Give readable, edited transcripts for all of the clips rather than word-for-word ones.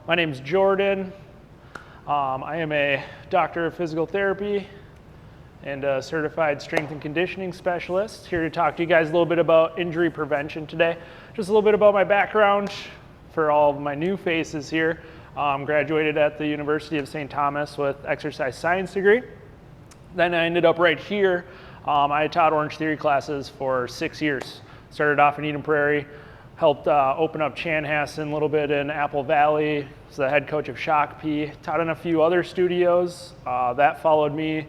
My name's Jordan. I am a doctor of physical therapy and a certified strength and conditioning specialist. Here to talk to you guys a little bit about injury prevention today. Just a little bit about my background for all of my new faces here. Graduated at the University of St. Thomas with exercise science degree. Then I ended up right here. I taught Orangetheory classes for 6 years. Started off in Eden Prairie, helped open up Chanhassen a little bit in Apple Valley. Was the head coach of Shakopee. Taught in a few other studios. That followed me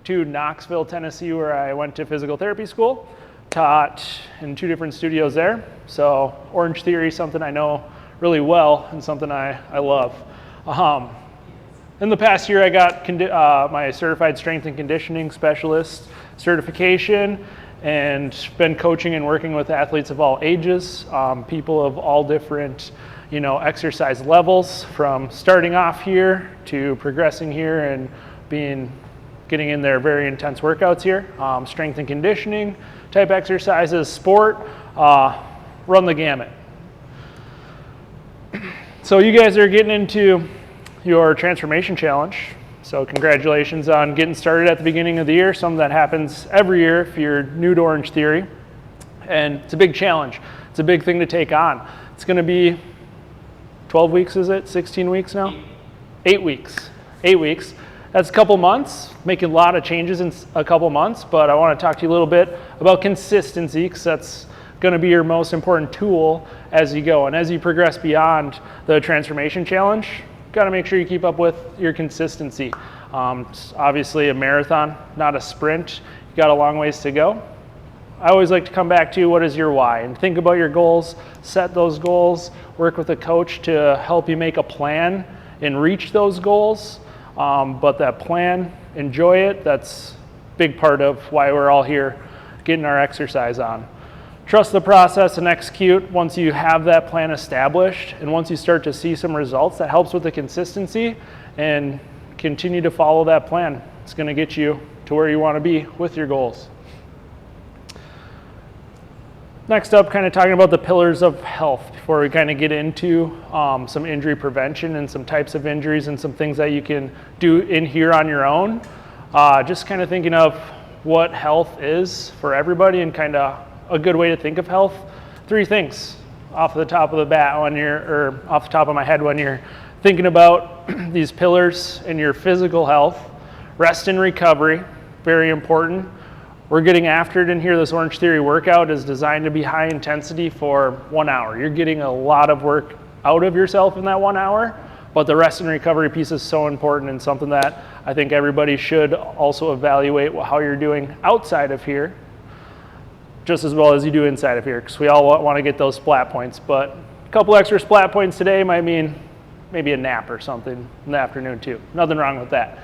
to Knoxville, Tennessee, where I went to physical therapy school. Taught in 2 different studios there. So Orangetheory is something I know really well and something I love. In the past year, I got my certified strength and conditioning specialist certification and been coaching and working with athletes of all ages, people of all different, exercise levels, from starting off here to progressing here and getting in their very intense workouts here. Strength and conditioning type exercises, sport, run the gamut. So you guys are getting into your transformation challenge. So congratulations on getting started at the beginning of the year. Something that happens every year if you're new to Orangetheory. And it's a big challenge. It's a big thing to take on. It's going to be 12 weeks, is it? 16 weeks now? 8 weeks. 8 weeks. That's a couple months, making a lot of changes in a couple months, but I want to talk to you a little bit about consistency, because that's going to be your most important tool as you go. And as you progress beyond the transformation challenge, got to make sure you keep up with your consistency. It's obviously a marathon, not a sprint. You got a long ways to go. I always like to come back to what is your why and think about your goals, set those goals, work with a coach to help you make a plan and reach those goals. But that plan, enjoy it. That's a big part of why we're all here getting our exercise on. Trust the process and execute once you have that plan established, and once you start to see some results, that helps with the consistency, and continue to follow that plan. It's going to get you to where you want to be with your goals. Next up, kind of talking about the pillars of health before we kind of get into some injury prevention and some types of injuries and some things that you can do in here on your own. Just kind of thinking of what health is for everybody and kind of a good way to think of health. 3 things off the top of the bat or off the top of my head when you're thinking about these pillars in your physical health. Rest and recovery, very important. We're getting after it in here. This Orangetheory workout is designed to be high intensity for 1 hour. You're getting a lot of work out of yourself in that 1 hour, but the rest and recovery piece is so important and something that I think everybody should also evaluate how you're doing outside of here, just as well as you do inside of here, because we all want to get those splat points. But a couple extra splat points today might mean maybe a nap or something in the afternoon too. Nothing wrong with that.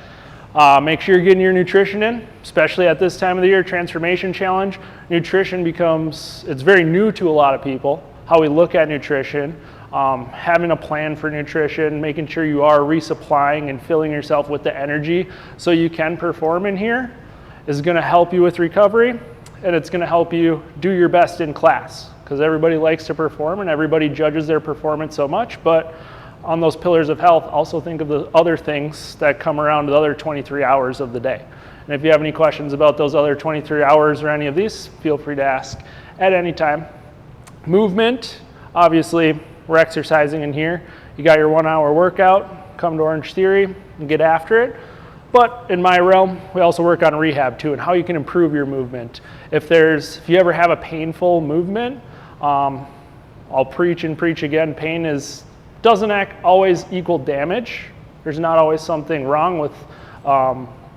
Make sure you're getting your nutrition in, especially at this time of the year, transformation challenge. Nutrition it's very new to a lot of people, how we look at nutrition. Having a plan for nutrition, making sure you are resupplying and filling yourself with the energy so you can perform in here is going to help you with recovery. And it's going to help you do your best in class, because everybody likes to perform and everybody judges their performance so much. But on those pillars of health, also think of the other things that come around the other 23 hours of the day. And if you have any questions about those other 23 hours or any of these, feel free to ask at any time. Movement, obviously we're exercising in here. You got your 1 hour workout, come to Orangetheory and get after it. But in my realm, we also work on rehab too, and how you can improve your movement. If you ever have a painful movement, I'll preach and preach again. Pain doesn't always equal damage. There's not always something wrong with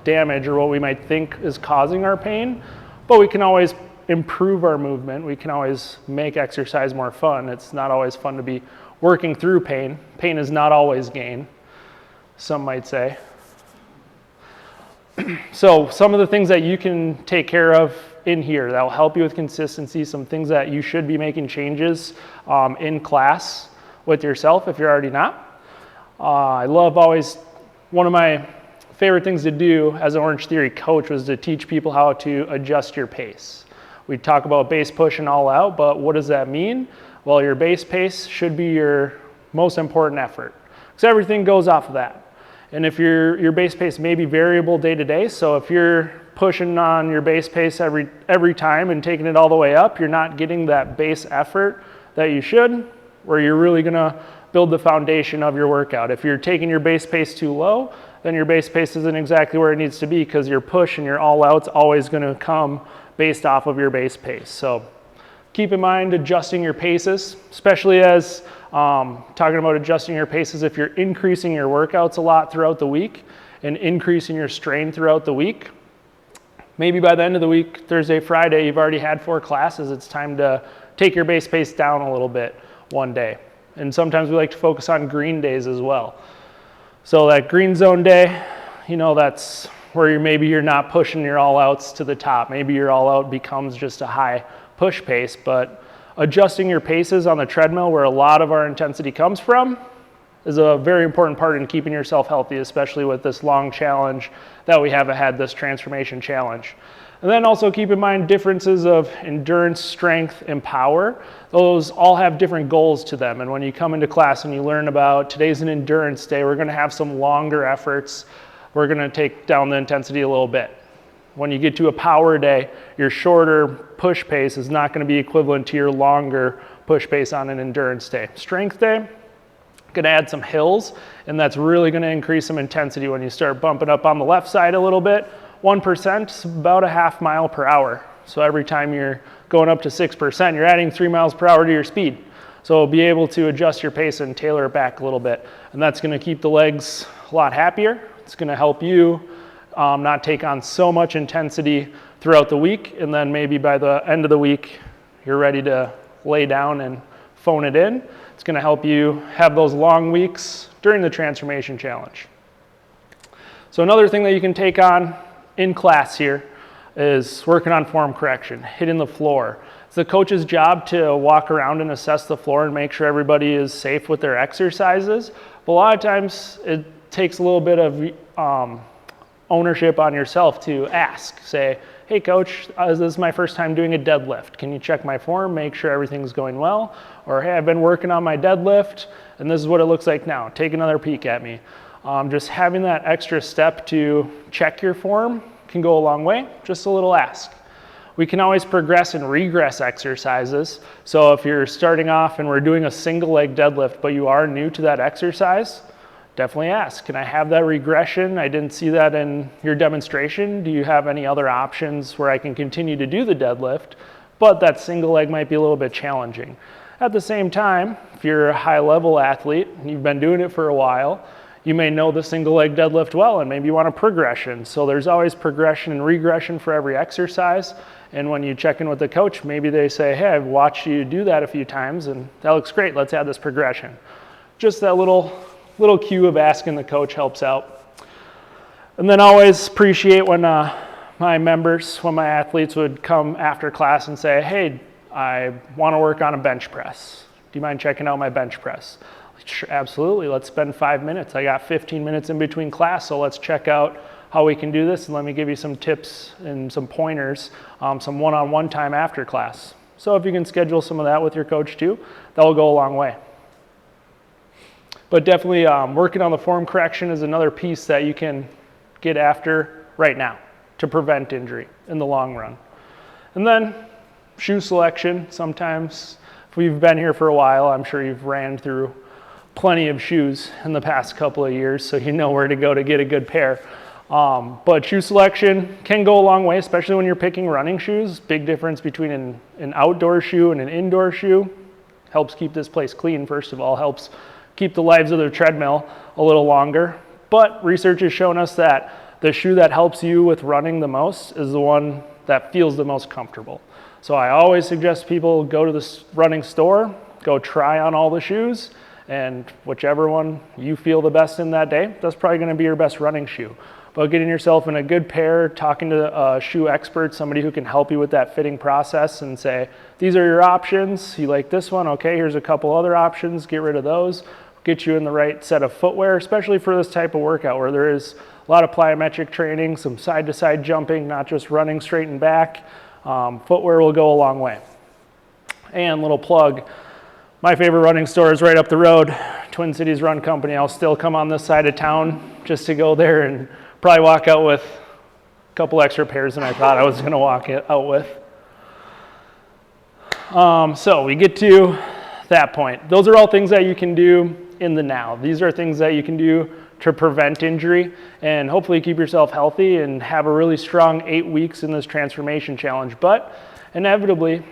damage or what we might think is causing our pain, but we can always improve our movement. We can always make exercise more fun. It's not always fun to be working through pain. Pain is not always gain, some might say. So some of the things that you can take care of in here that will help you with consistency, some things that you should be making changes in class with yourself if you're already not. I love one of my favorite things to do as an Orangetheory coach was to teach people how to adjust your pace. We talk about base push and all out, but what does that mean? Well, your base pace should be your most important effort. because everything goes off of that. And if your base pace may be variable day to day, so if you're pushing on your base pace every time and taking it all the way up, you're not getting that base effort that you should, where you're really gonna build the foundation of your workout. If you're taking your base pace too low, then your base pace isn't exactly where it needs to be, because your push and your all out's always gonna come based off of your base pace. So keep in mind adjusting your paces, especially as talking about adjusting your paces if you're increasing your workouts a lot throughout the week and increasing your strain throughout the week. Maybe by the end of the week, Thursday, Friday, you've already had 4 classes. It's time to take your base pace down a little bit one day. And sometimes we like to focus on green days as well. So that green zone day, you know, that's where maybe you're not pushing your all outs to the top. Maybe your all out becomes just a high push pace, but adjusting your paces on the treadmill, where a lot of our intensity comes from, is a very important part in keeping yourself healthy, especially with this long challenge that we have ahead, this transformation challenge. And then also keep in mind differences of endurance, strength, and power. Those all have different goals to them. And when you come into class and you learn about today's an endurance day, we're gonna have some longer efforts. We're gonna take down the intensity a little bit. When you get to a power day, your shorter push pace is not gonna be equivalent to your longer push pace on an endurance day. Strength day, gonna add some hills, and that's really gonna increase some intensity when you start bumping up on the left side a little bit. 1% is about a half mile per hour. So every time you're going up to 6%, you're adding 3 miles per hour to your speed. So be able to adjust your pace and tailor it back a little bit. And that's gonna keep the legs a lot happier. It's gonna help you not take on so much intensity throughout the week, and then maybe by the end of the week, you're ready to lay down and phone it in. It's gonna help you have those long weeks during the transformation challenge. So another thing that you can take on in class here is working on form correction, hitting the floor. It's the coach's job to walk around and assess the floor and make sure everybody is safe with their exercises. But a lot of times it takes a little bit of ownership on yourself to ask, say, hey coach, this is my first time doing a deadlift. Can you check my form, make sure everything's going well? Or hey, I've been working on my deadlift and this is what it looks like now. Take another peek at me. Just having that extra step to check your form can go a long way, just a little ask. We can always progress and regress exercises. So if you're starting off and we're doing a single leg deadlift, but you are new to that exercise, definitely ask, can I have that regression? I didn't see that in your demonstration. Do you have any other options where I can continue to do the deadlift, but that single leg might be a little bit challenging? At the same time, if you're a high level athlete and you've been doing it for a while, you may know the single leg deadlift well and maybe you want a progression. So there's always progression and regression for every exercise. And when you check in with the coach, maybe they say, hey, I've watched you do that a few times and that looks great, let's add this progression. Just that little cue of asking the coach helps out. And then always appreciate when my members, when my athletes would come after class and say, hey, I want to work on a bench press. Do you mind checking out my bench press? Sure, absolutely, let's spend 5 minutes. I got 15 minutes in between class, so let's check out how we can do this and let me give you some tips and some pointers, some one-on-one time after class. So if you can schedule some of that with your coach too, that will go a long way. But definitely working on the form correction is another piece that you can get after right now to prevent injury in the long run. And then shoe selection. Sometimes if we've been here for a while, I'm sure you've ran through plenty of shoes in the past couple of years, so you know where to go to get a good pair. But shoe selection can go a long way, especially when you're picking running shoes. Big difference between an outdoor shoe and an indoor shoe. Helps keep this place clean, first of all, helps keep the lives of the treadmill a little longer. But research has shown us that the shoe that helps you with running the most is the one that feels the most comfortable. So I always suggest people go to the running store, go try on all the shoes, and whichever one you feel the best in that day, that's probably going to be your best running shoe. But getting yourself in a good pair, talking to a shoe expert, somebody who can help you with that fitting process and say, these are your options, you like this one, okay, here's a couple other options, get rid of those, get you in the right set of footwear, especially for this type of workout where there is a lot of plyometric training, some side-to-side jumping, not just running straight and back. Footwear will go a long way. And little plug, My favorite running store is right up the road, Twin Cities Run Company. I'll still come on this side of town just to go there and probably walk out with a couple extra pairs than I thought I was going to walk out with. So we get to that point. Those are all things that you can do in the now. These are things that you can do to prevent injury and hopefully keep yourself healthy and have a really strong 8 weeks in this transformation challenge. But inevitably,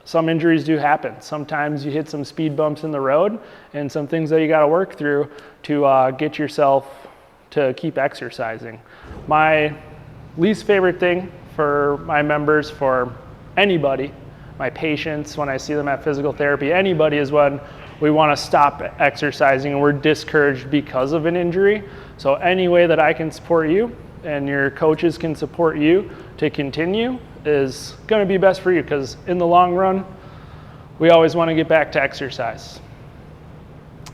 some injuries do happen. Sometimes you hit some speed bumps in the road and some things that you got to work through to get yourself to keep exercising. My least favorite thing for my members, for anybody, my patients, when I see them at physical therapy, anybody, is when we want to stop exercising and we're discouraged because of an injury. So any way that I can support you and your coaches can support you to continue is going to be best for you, because in the long run, we always want to get back to exercise.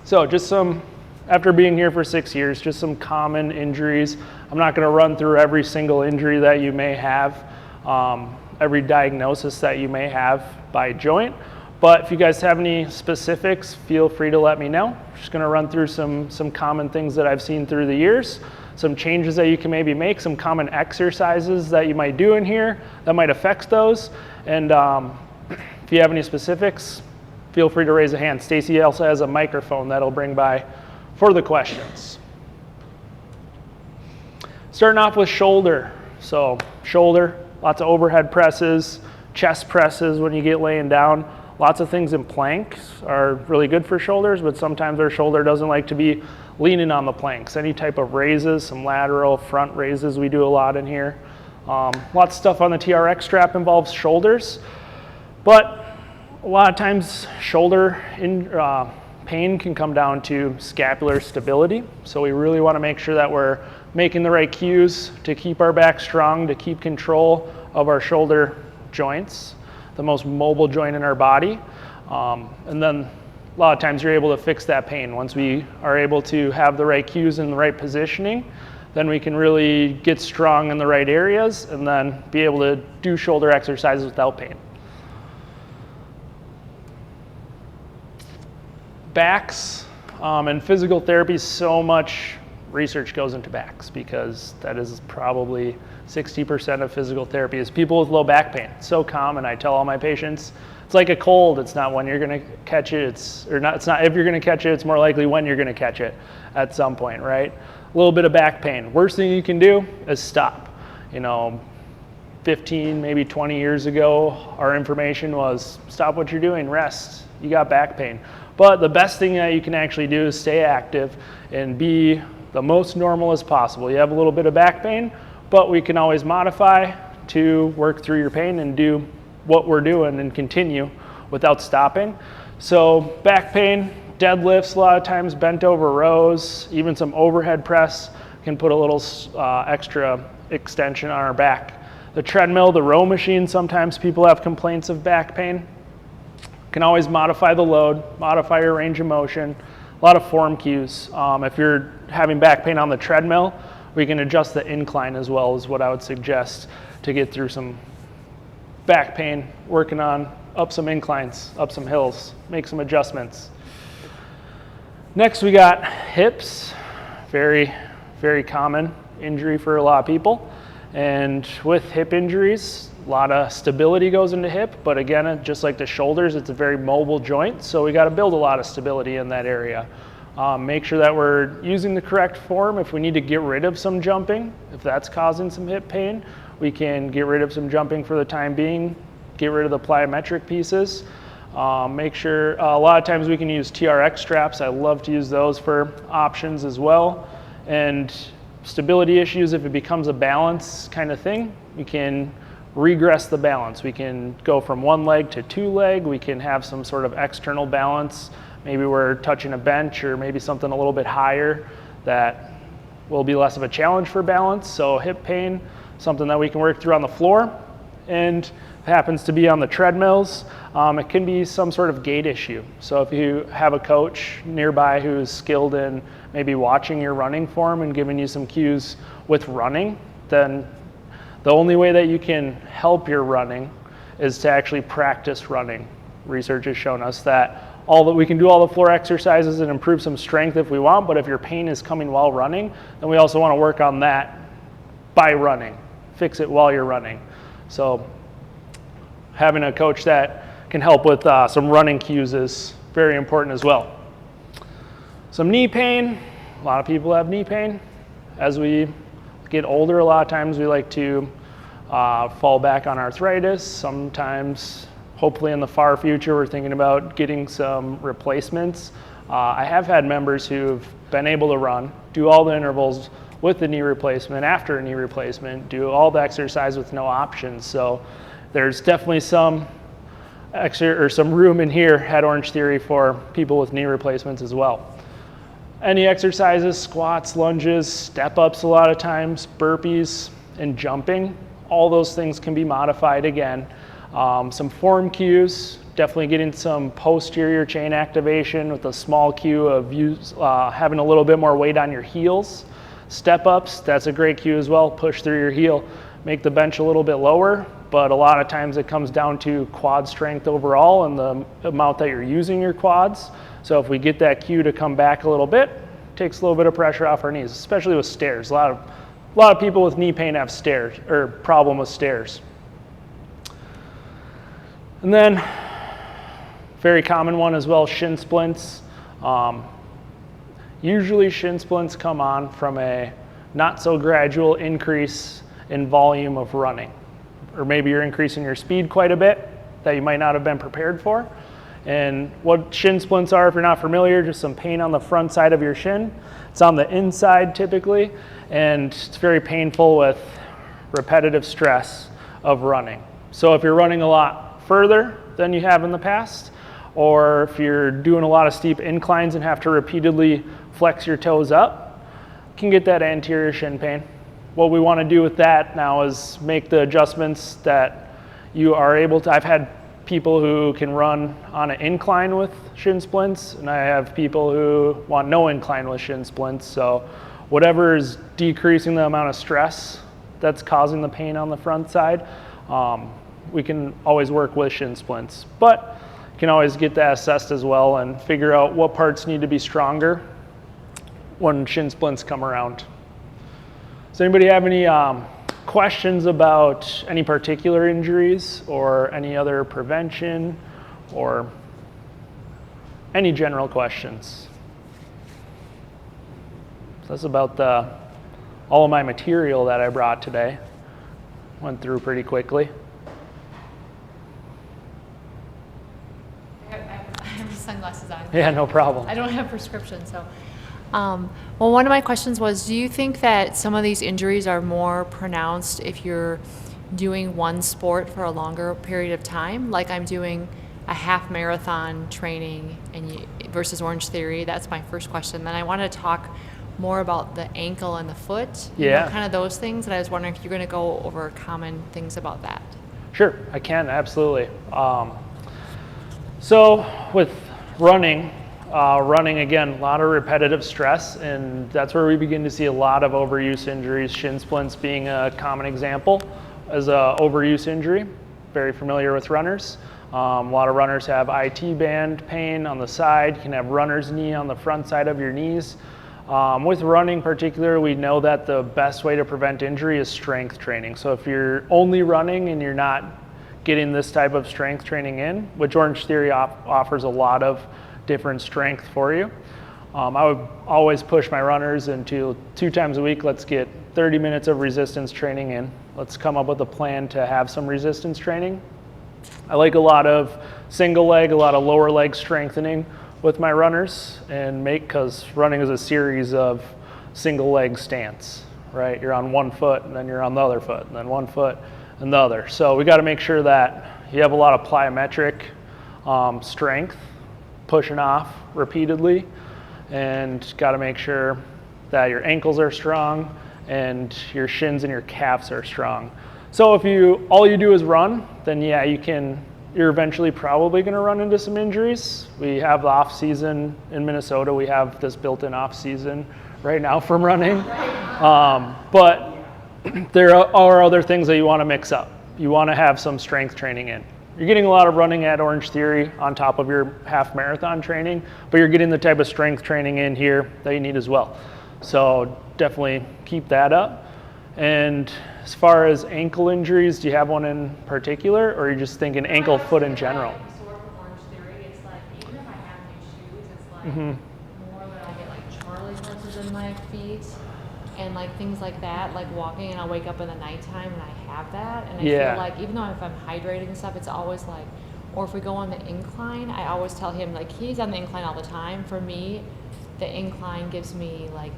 So just some, after being here for 6 years, just some common injuries. I'm not going to run through every single injury that you may have, every diagnosis that you may have by joint. But if you guys have any specifics, feel free to let me know. I'm just going to run through some common things that I've seen through the years, some changes that you can maybe make, some common exercises that you might do in here that might affect those. And if you have any specifics, feel free to raise a hand. Stacy also has a microphone that'll bring by for the questions. Starting off with shoulder. So shoulder, lots of overhead presses, chest presses when you get laying down. Lots of things in planks are really good for shoulders, but sometimes our shoulder doesn't like to be leaning on the planks. Any type of raises, some lateral, front raises, we do a lot in here. Lots of stuff on the TRX strap involves shoulders, but a lot of times shoulder pain can come down to scapular stability. So we really want to make sure that we're making the right cues to keep our back strong, to keep control of our shoulder joints, the most mobile joint in our body. And then a lot of times you're able to fix that pain. Once we are able to have the right cues and the right positioning, then we can really get strong in the right areas and then be able to do shoulder exercises without pain. Backs and physical therapy, so much research goes into backs because that is probably 60% of physical therapy is people with low back pain. It's so common. I tell all my patients, it's like a cold. It's not when you're going to catch it. It's not if you're going to catch it. It's more likely when you're going to catch it at some point, right? A little bit of back pain. Worst thing you can do is stop. 15, maybe 20 years ago, our information was stop what you're doing, rest. You got back pain. But the best thing that you can actually do is stay active and be the most normal as possible. You have a little bit of back pain, but we can always modify to work through your pain and do what we're doing and continue without stopping. So back pain, deadlifts, a lot of times bent over rows, even some overhead press can put a little extra extension on our back. The treadmill, the row machine, sometimes people have complaints of back pain. Can always modify the load, modify your range of motion, a lot of form cues. If you're having back pain on the treadmill, we can adjust the incline as well, is what I would suggest to get through some back pain, working on up some inclines, up some hills, make some adjustments. Next we got hips, very, very common injury for a lot of people. And with hip injuries, a lot of stability goes into hip, but again, just like the shoulders, it's a very mobile joint, so we got to build a lot of stability in that area. Make sure that we're using the correct form. If we need to get rid of some jumping, if that's causing some hip pain, we can get rid of some jumping for the time being, get rid of the plyometric pieces. Make sure, a lot of times we can use TRX straps. I love to use those for options as well. And stability issues, if it becomes a balance kind of thing, we can regress the balance. We can go from one leg to two leg. We can have some sort of external balance. Maybe we're touching a bench or maybe something a little bit higher that will be less of a challenge for balance. So hip pain, something that we can work through on the floor. And if it happens to be on the treadmills, it can be some sort of gait issue. So if you have a coach nearby who's skilled in maybe watching your running form and giving you some cues with running, then the only way that you can help your running is to actually practice running. Research has shown us that we can do all the floor exercises and improve some strength if we want, but if your pain is coming while running, then we also want to work on that by running. Fix it while you're running. So having a coach that can help with some running cues is very important as well. Some knee pain. A lot of people have knee pain. As we get older, a lot of times we like to fall back on arthritis. Sometimes, hopefully in the far future, we're thinking about getting some replacements. I have had members who've been able to run, do all the intervals with the knee replacement, after a knee replacement, do all the exercise with no options. So there's definitely some room in here at Orangetheory for people with knee replacements as well. Any exercises, squats, lunges, step-ups a lot of times, burpees, and jumping, all those things can be modified again. Some form cues, definitely getting some posterior chain activation with a small cue of having a little bit more weight on your heels. Step-ups, that's a great cue as well. Push through your heel, make the bench a little bit lower, but a lot of times it comes down to quad strength overall and the amount that you're using your quads. So if we get that cue to come back a little bit, takes a little bit of pressure off our knees, especially with stairs. A lot of people with knee pain have stairs, or problem with stairs. And then, very common one as well, shin splints. Usually shin splints come on from a not so gradual increase in volume of running. Or maybe you're increasing your speed quite a bit that you might not have been prepared for. And what shin splints are, if you're not familiar, just some pain on the front side of your shin. It's on the inside typically, and it's very painful with repetitive stress of running. So if you're running a lot further than you have in the past, or if you're doing a lot of steep inclines and have to repeatedly flex your toes up, you can get that anterior shin pain. What we want to do with that now is make the adjustments that you are able to. I've had people who can run on an incline with shin splints, and I have people who want no incline with shin splints. So whatever is decreasing the amount of stress that's causing the pain on the front side, we can always work with shin splints. But you can always get that assessed as well and figure out what parts need to be stronger when shin splints come around. Does anybody have any questions about any particular injuries or any other prevention or any general questions? So that's about all of my material that I brought today. Went through pretty quickly. I have sunglasses on. Yeah, no problem. I don't have prescription, so. Well, one of my questions was, do you think that some of these injuries are more pronounced if you're doing one sport for a longer period of time? Like I'm doing a half marathon training versus Orangetheory. That's my first question. Then I want to talk more about the ankle and the foot, kind of those things. And I was wondering if you're going to go over common things about that. Sure, I can, absolutely. So with running again, a lot of repetitive stress, and that's where we begin to see a lot of overuse injuries, shin splints being a common example as a overuse injury. Very familiar with runners. A lot of runners have IT band pain on the side. You can have runner's knee on the front side of your knees. With running in particular, we know that the best way to prevent injury is strength training. So if you're only running and you're not getting this type of strength training in, which Orangetheory offers a lot of different strength for you. I would always push my runners into 2 times a week. Let's get 30 minutes of resistance training in. Let's come up with a plan to have some resistance training. I like a lot of single leg, a lot of lower leg strengthening with my runners, and because running is a series of single leg stance, right? You're on one foot and then you're on the other foot and then one foot and the other. So we got to make sure that you have a lot of plyometric strength, pushing off repeatedly, and got to make sure that your ankles are strong and your shins and your calves are strong. So if all you do is run, then yeah, you're eventually probably going to run into some injuries. We have the off season in Minnesota. We have this built-in off season right now from running. But there are other things that you want to mix up. You want to have some strength training in. You're getting a lot of running at Orangetheory on top of your half marathon training, but you're getting the type of strength training in here that you need as well. So definitely keep that up. And as far as ankle injuries, do you have one in particular, or are you just thinking ankle, foot in general? Sore from Orangetheory, it's like, even if I have new shoes, it's like more that I get like Charlie horses in my feet and like things like that, like walking, and I'll wake up in the nighttime and I have that, and I feel like even though if I'm hydrating and stuff, it's always like, or if we go on the incline, I always tell him, like, he's on the incline all the time. For me, the incline gives me like,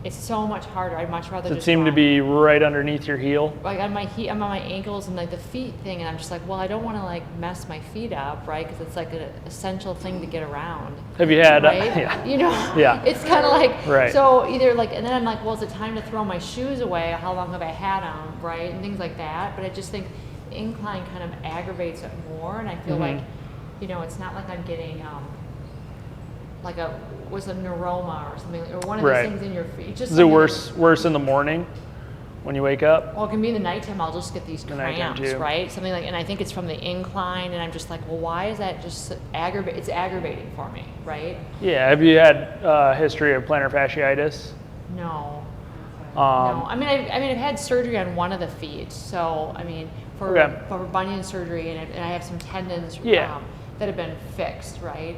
it's so much harder. I'd much rather Does it just seem to run. be right underneath your heel? Like on my I'm on my ankles and like the feet thing, and I'm just like, well, I don't want to like mess my feet up, right? Because it's like an essential thing to get around. Have you had, right? yeah. You know, Yeah. it's kind of like, Right. so either like, and then I'm like, well, is it time to throw my shoes away? How long have I had them, right? And things like that. But I just think the incline kind of aggravates it more, and I feel like, you know, it's not like I'm getting like a neuroma or something, or one of these things in your feet. Just is it worse in the morning when you wake up? Well, it can be in the nighttime. I'll just get these cramps, too. right? Something like, and I think it's from the incline, and I'm just like, well, why is that just It's aggravating for me, right? Yeah. Have you had a history of plantar fasciitis? No. No. I mean, I've had surgery on one of the feet, so I mean, for bunion surgery, and I have some tendons. That have been fixed, right?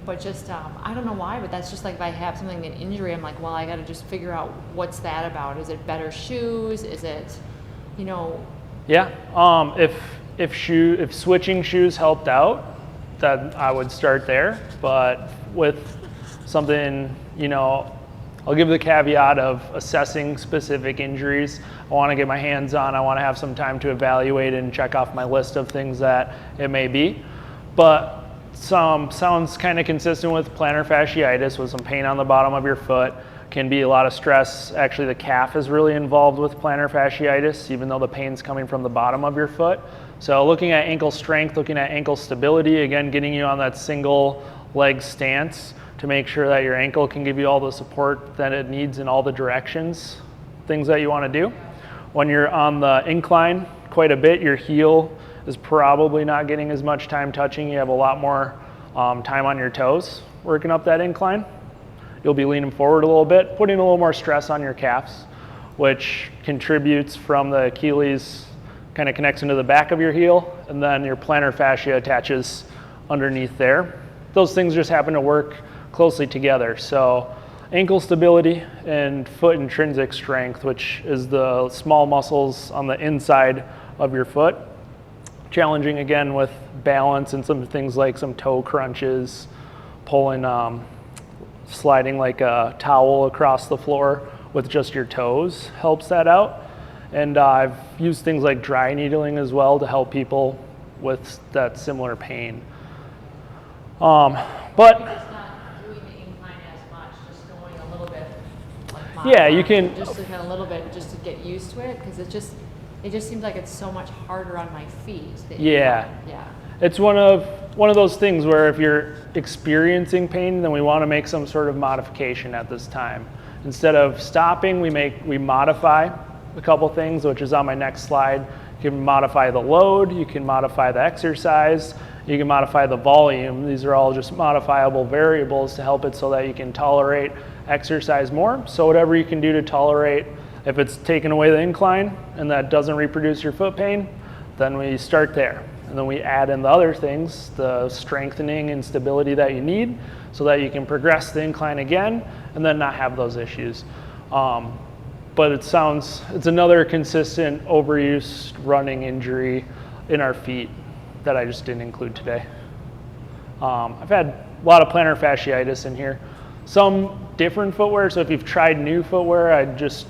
But just, I don't know why, but that's just like if I have something, an injury, I'm like, well, I got to just figure out what's that about. Is it better shoes? Is it, you know? Yeah. If switching shoes helped out, then I would start there. But with something, you know, I'll give the caveat of assessing specific injuries. I want to get my hands on. I want to have some time to evaluate and check off my list of things that it may be. But sounds kind of consistent with plantar fasciitis, with some pain on the bottom of your foot. Can be a lot of stress. Actually, the calf is really involved with plantar fasciitis, even though the pain's coming from the bottom of your foot. So looking at ankle strength, looking at ankle stability, again, getting you on that single leg stance to make sure that your ankle can give you all the support that it needs in all the directions, things that you want to do. When you're on the incline quite a bit, your heel is probably not getting as much time touching. You have a lot more time on your toes working up that incline. You'll be leaning forward a little bit, putting a little more stress on your calves, which contributes from the Achilles, kind of connects into the back of your heel, and then your plantar fascia attaches underneath there. Those things just happen to work closely together. So ankle stability and foot intrinsic strength, which is the small muscles on the inside of your foot. Challenging again with balance and some things like some toe crunches, pulling, sliding like a towel across the floor with just your toes helps that out. And I've used things like dry needling as well to help people with that similar pain. But just not doing the incline as much, just going a little bit. Like you can just to kind of a little bit, just to get used to it, because it just seems like it's so much harder on my feet. Yeah. It's one of those things where if you're experiencing pain, then we want to make some sort of modification at this time. Instead of stopping, we modify a couple things, which is on my next slide. You can modify the load, you can modify the exercise, you can modify the volume. These are all just modifiable variables to help it so that you can tolerate exercise more. So whatever you can do to tolerate, if it's taking away the incline and that doesn't reproduce your foot pain, then we start there. And then we add in the other things, the strengthening and stability that you need so that you can progress the incline again and then not have those issues. But it's another consistent overuse running injury in our feet that I just didn't include today. I've had a lot of plantar fasciitis in here. Some different footwear, so if you've tried new footwear, I'd just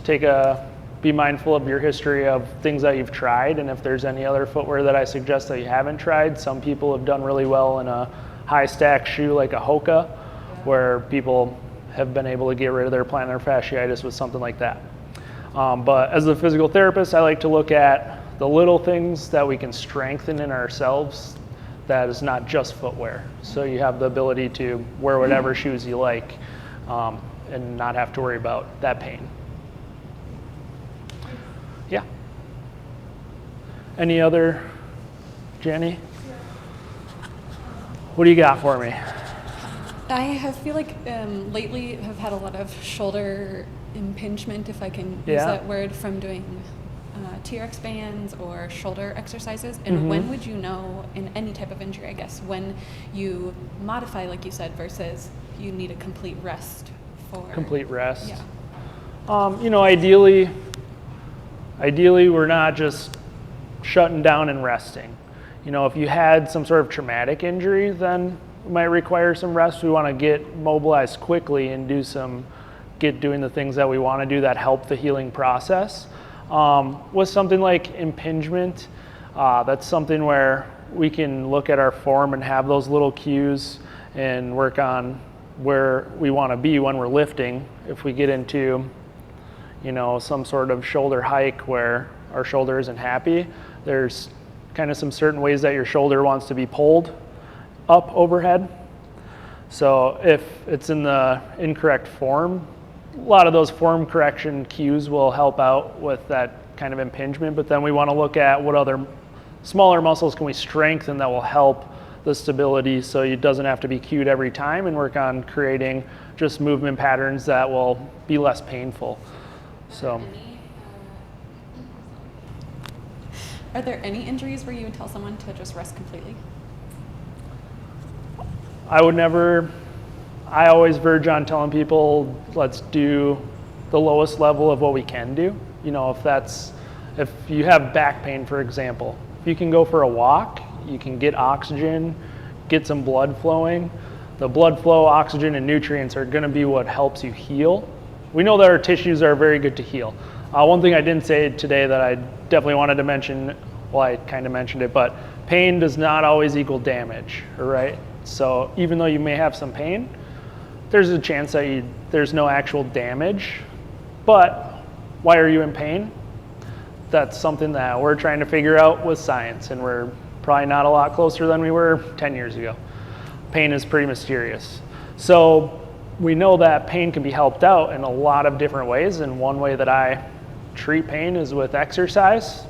be mindful of your history of things that you've tried, and if there's any other footwear that I suggest that you haven't tried. Some people have done really well in a high stack shoe like a Hoka, where people have been able to get rid of their plantar fasciitis with something like that. But as a physical therapist, I like to look at the little things that we can strengthen in ourselves that is not just footwear. So you have the ability to wear whatever shoes you like and not have to worry about that pain. Yeah. Any other, Jenny? Yeah, What do you got for me? I feel like lately have had a lot of shoulder impingement, if I can use that word, from doing TRX bands or shoulder exercises. And when would you know in any type of injury, I guess, when you modify, like you said, versus you need a complete rest for... Complete rest? Yeah. You know, ideally we're not just shutting down and resting. You know, if you had some sort of traumatic injury, then it might require some rest. We want to get mobilized quickly and get doing the things that we want to do that help the healing process. With something like impingement, that's something where we can look at our form and have those little cues and work on where we want to be when we're lifting. If we get into, you know, some sort of shoulder hike where our shoulder isn't happy, there's kind of some certain ways that your shoulder wants to be pulled up overhead. So if it's in the incorrect form, a lot of those form correction cues will help out with that kind of impingement, but then we want to look at what other smaller muscles can we strengthen that will help the stability so it doesn't have to be cued every time, and work on creating just movement patterns that will be less painful. So. Are there any injuries where you would tell someone to just rest completely? I always verge on telling people, let's do the lowest level of what we can do. You know, if you have back pain, for example, if you can go for a walk, you can get oxygen, get some blood flowing. The blood flow, oxygen, and nutrients are gonna be what helps you heal. We know that our tissues are very good to heal. One thing I didn't say today that I definitely wanted to mention, well, I kind of mentioned it, but pain does not always equal damage, right? So even though you may have some pain, there's a chance that there's no actual damage. But why are you in pain? That's something that we're trying to figure out with science, and we're probably not a lot closer than we were 10 years ago. Pain is pretty mysterious. So we know that pain can be helped out in a lot of different ways, and one way that I treat pain is with exercise.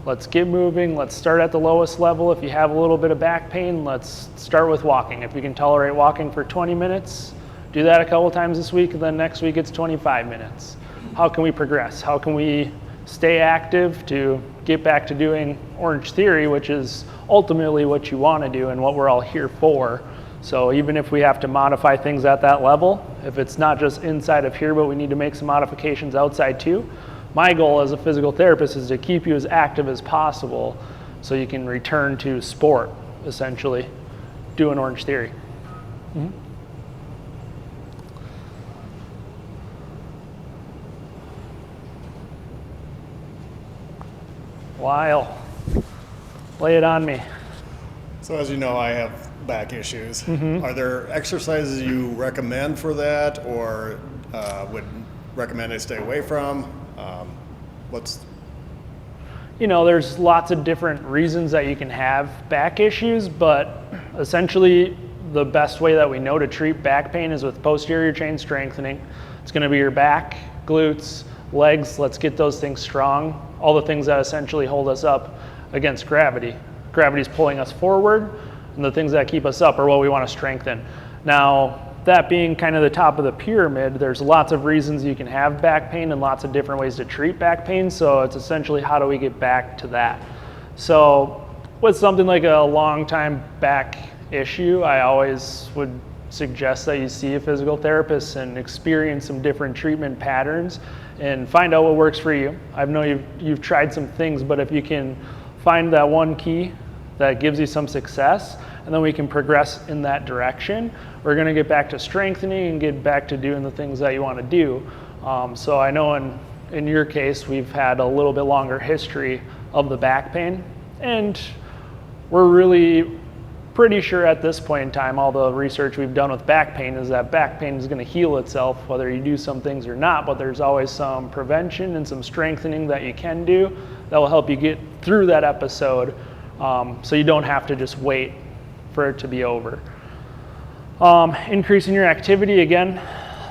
Let's get moving. Let's start at the lowest level. If you have a little bit of back pain, let's start with walking. If you can tolerate walking for 20 minutes, do that a couple times this week, and then next week it's 25 minutes. How can we progress? How can we stay active to get back to doing Orangetheory, which is ultimately what you want to do and what we're all here for? So even if we have to modify things at that level, if it's not just inside of here, but we need to make some modifications outside too, my goal as a physical therapist is to keep you as active as possible so you can return to sport, essentially, doing Orangetheory. Mm-hmm. Lyle, lay it on me. So as you know, I have back issues. Mm-hmm. Are there exercises you recommend for that, or would recommend I stay away from? You know, there's lots of different reasons that you can have back issues, but essentially the best way that we know to treat back pain is with posterior chain strengthening. It's going to be your back, glutes, legs. Let's get those things strong. All the things that essentially hold us up against gravity. Gravity's pulling us forward, and the things that keep us up are what we want to strengthen. Now, that being kind of the top of the pyramid, there's lots of reasons you can have back pain and lots of different ways to treat back pain. So it's essentially, how do we get back to that? So with something like a long time back issue, I always would suggest that you see a physical therapist and experience some different treatment patterns and find out what works for you. I know you've tried some things, but if you can find that one key that gives you some success, and then we can progress in that direction, we're going to get back to strengthening and get back to doing the things that you want to do. So I know in your case, we've had a little bit longer history of the back pain, and we're really pretty sure at this point in time, all the research we've done with back pain is that back pain is going to heal itself whether you do some things or not, but there's always some prevention and some strengthening that you can do that will help you get through that episode, so you don't have to just wait for it to be over. Increasing your activity, again,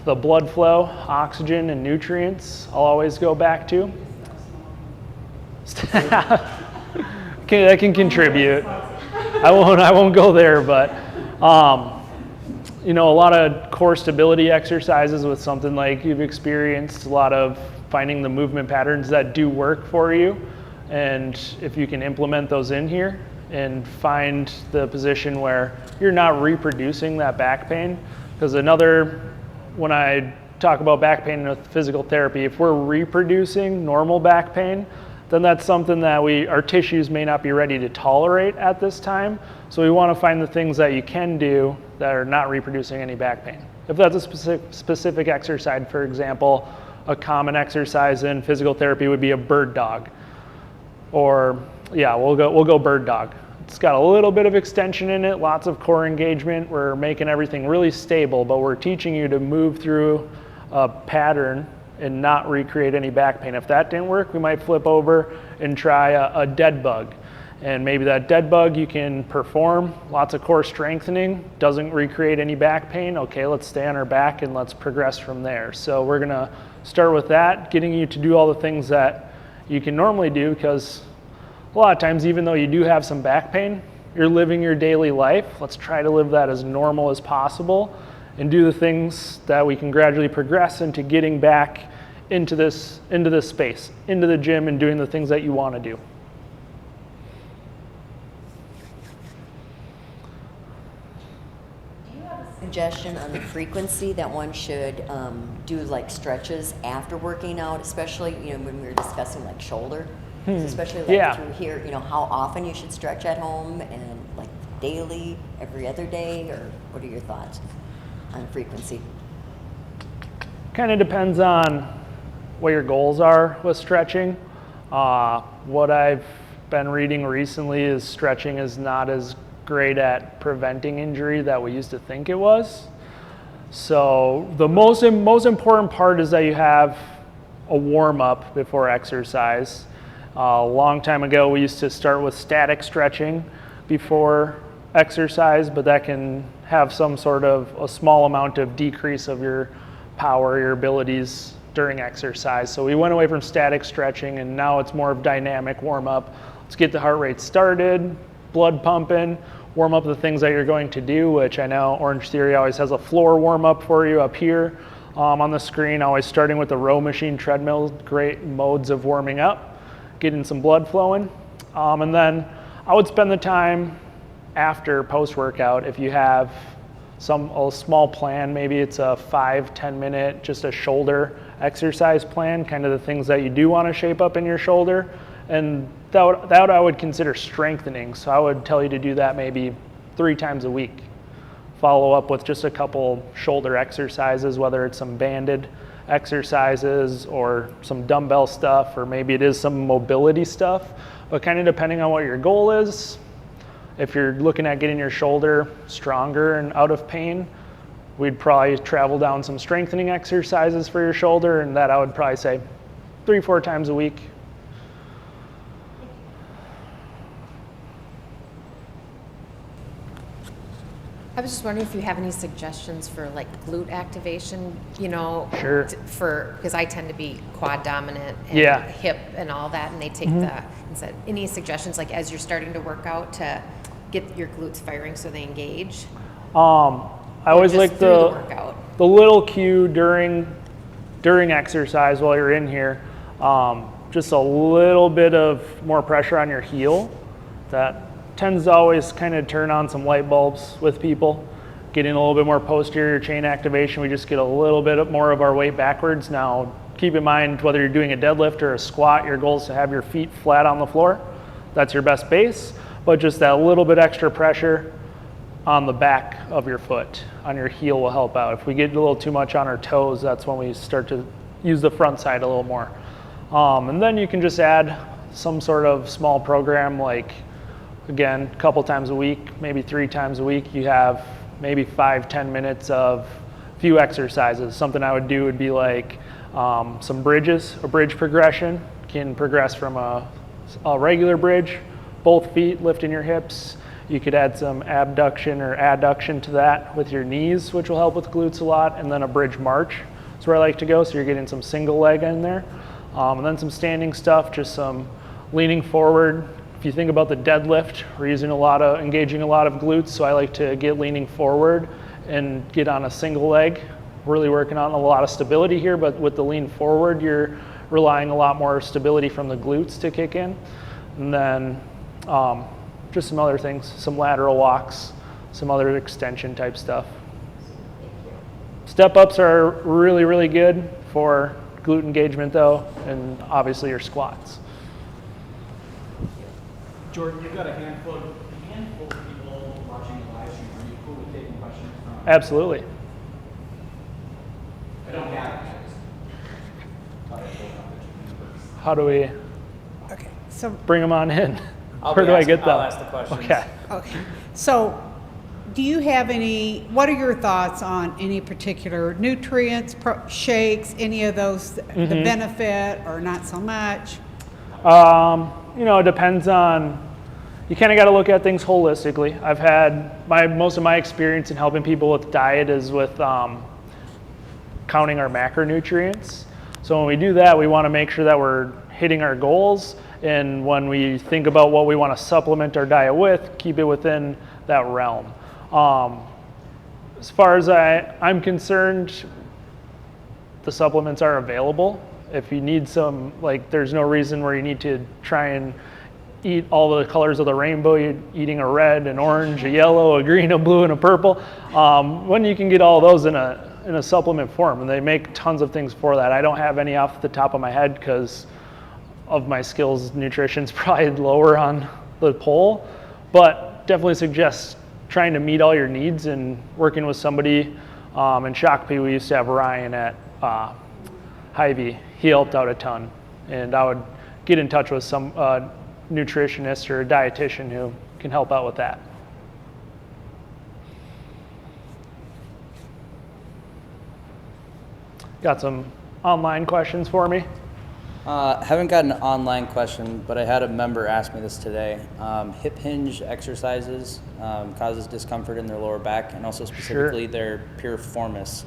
the blood flow, oxygen, and nutrients, I'll always go back to. That can contribute. I won't go there, but You know, a lot of core stability exercises with something like you've experienced, a lot of finding the movement patterns that do work for you. And if you can implement those in here and find the position where you're not reproducing that back pain, because when I talk about back pain with physical therapy, if we're reproducing normal back pain, then that's something that our tissues may not be ready to tolerate at this time. So we want to find the things that you can do that are not reproducing any back pain. If that's a specific exercise, for example, a common exercise in physical therapy would be a bird dog. Or yeah, we'll go bird dog. It's got a little bit of extension in it, lots of core engagement. We're making everything really stable, but we're teaching you to move through a pattern and not recreate any back pain. If that didn't work, we might flip over and try a dead bug. And maybe that dead bug you can perform, lots of core strengthening, doesn't recreate any back pain. Okay, let's stay on our back and let's progress from there. So we're gonna start with that, getting you to do all the things that you can normally do, because a lot of times, even though you do have some back pain, you're living your daily life. Let's try to live that as normal as possible and do the things that we can gradually progress into getting back into this space, into the gym, and doing the things that you want to do. Do you have a suggestion on the frequency that one should do like stretches after working out, especially when we were discussing like shoulder, especially like through here, how often you should stretch at home, and like daily, every other day, or what are your thoughts on frequency? Kind of depends on what your goals are with stretching. What I've been reading recently is stretching is not as great at preventing injury that we used to think it was. So the most important part is that you have a warm-up before exercise. A long time ago, we used to start with static stretching before exercise, but that can have some sort of a small amount of decrease of your power, your abilities during exercise. So we went away from static stretching, and now it's more of dynamic warm-up. Let's get the heart rate started, blood pumping, warm up the things that you're going to do, which I know Orangetheory always has a floor warm-up for you up here on the screen, always starting with the row machine treadmill, great modes of warming up, getting some blood flowing. And then I would spend the time after post-workout, if you have a small plan, maybe it's a 5-10 minute, just a shoulder exercise plan, kind of the things that you do want to shape up in your shoulder. And that I would consider strengthening. So I would tell you to do that maybe 3 times a week. Follow up with just a couple shoulder exercises, whether it's some banded exercises or some dumbbell stuff, or maybe it is some mobility stuff, but kind of depending on what your goal is. If you're looking at getting your shoulder stronger and out of pain, we'd probably travel down some strengthening exercises for your shoulder, and that I would probably say 3-4 times a week. I was just wondering if you have any suggestions for like glute activation, Sure. Because I tend to be quad dominant and hip and all that, and they take any suggestions like as you're starting to work out to get your glutes firing so they engage? I always like the little cue during exercise while you're in here, just a little bit of more pressure on your heel. That tends to always kind of turn on some light bulbs with people. Getting a little bit more posterior chain activation, we just get a little bit more of our weight backwards. Now, keep in mind, whether you're doing a deadlift or a squat, your goal is to have your feet flat on the floor. That's your best base, but just that little bit extra pressure on the back of your foot, on your heel will help out. If we get a little too much on our toes, that's when we start to use the front side a little more. And then you can just add some sort of small program, like, again, a couple times a week, maybe 3 times a week. You have maybe 5-10 minutes of few exercises. Something I would do would be like some bridges, a bridge progression. Can progress from a regular bridge, both feet lifting your hips. You could add some abduction or adduction to that with your knees, which will help with glutes a lot. And then a bridge march is where I like to go. So you're getting some single leg in there. And then some standing stuff, just some leaning forward, If you think about the deadlift, we're engaging a lot of glutes, so I like to get leaning forward and get on a single leg. Really working on a lot of stability here, but with the lean forward, you're relying a lot more stability from the glutes to kick in. And then just some other things, some lateral walks, some other extension type stuff. Step ups are really, really good for glute engagement though, and obviously your squats. Jordan, you've got a handful of people watching the live stream. Are you cool with taking questions from? Absolutely. I don't have it. How do we Okay, so, bring them on in? Where do I get them? I'll ask the questions. Okay. okay. So, do you have what are your thoughts on any particular nutrients, shakes, any of those, the benefit or not so much? It depends on, you kind of got to look at things holistically. I've had most of my experience in helping people with diet is with counting our macronutrients. So when we do that, we want to make sure that we're hitting our goals. And when we think about what we want to supplement our diet with, keep it within that realm. As far as I'm concerned, the supplements are available. If you need some, there's no reason where you need to try and eat all the colors of the rainbow. You're eating a red, an orange, a yellow, a green, a blue, and a purple. When you can get all those in a supplement form, and they make tons of things for that. I don't have any off the top of my head because of my skills. Nutrition's probably lower on the poll, but definitely suggest trying to meet all your needs and working with somebody. In Shakopee, we used to have Ryan at Hy-Vee. He helped out a ton, and I would get in touch with some nutritionist or a dietitian who can help out with that. Got some online questions for me? Haven't got an online question, but I had a member ask me this today. Hip hinge exercises causes discomfort in their lower back, and also specifically their piriformis.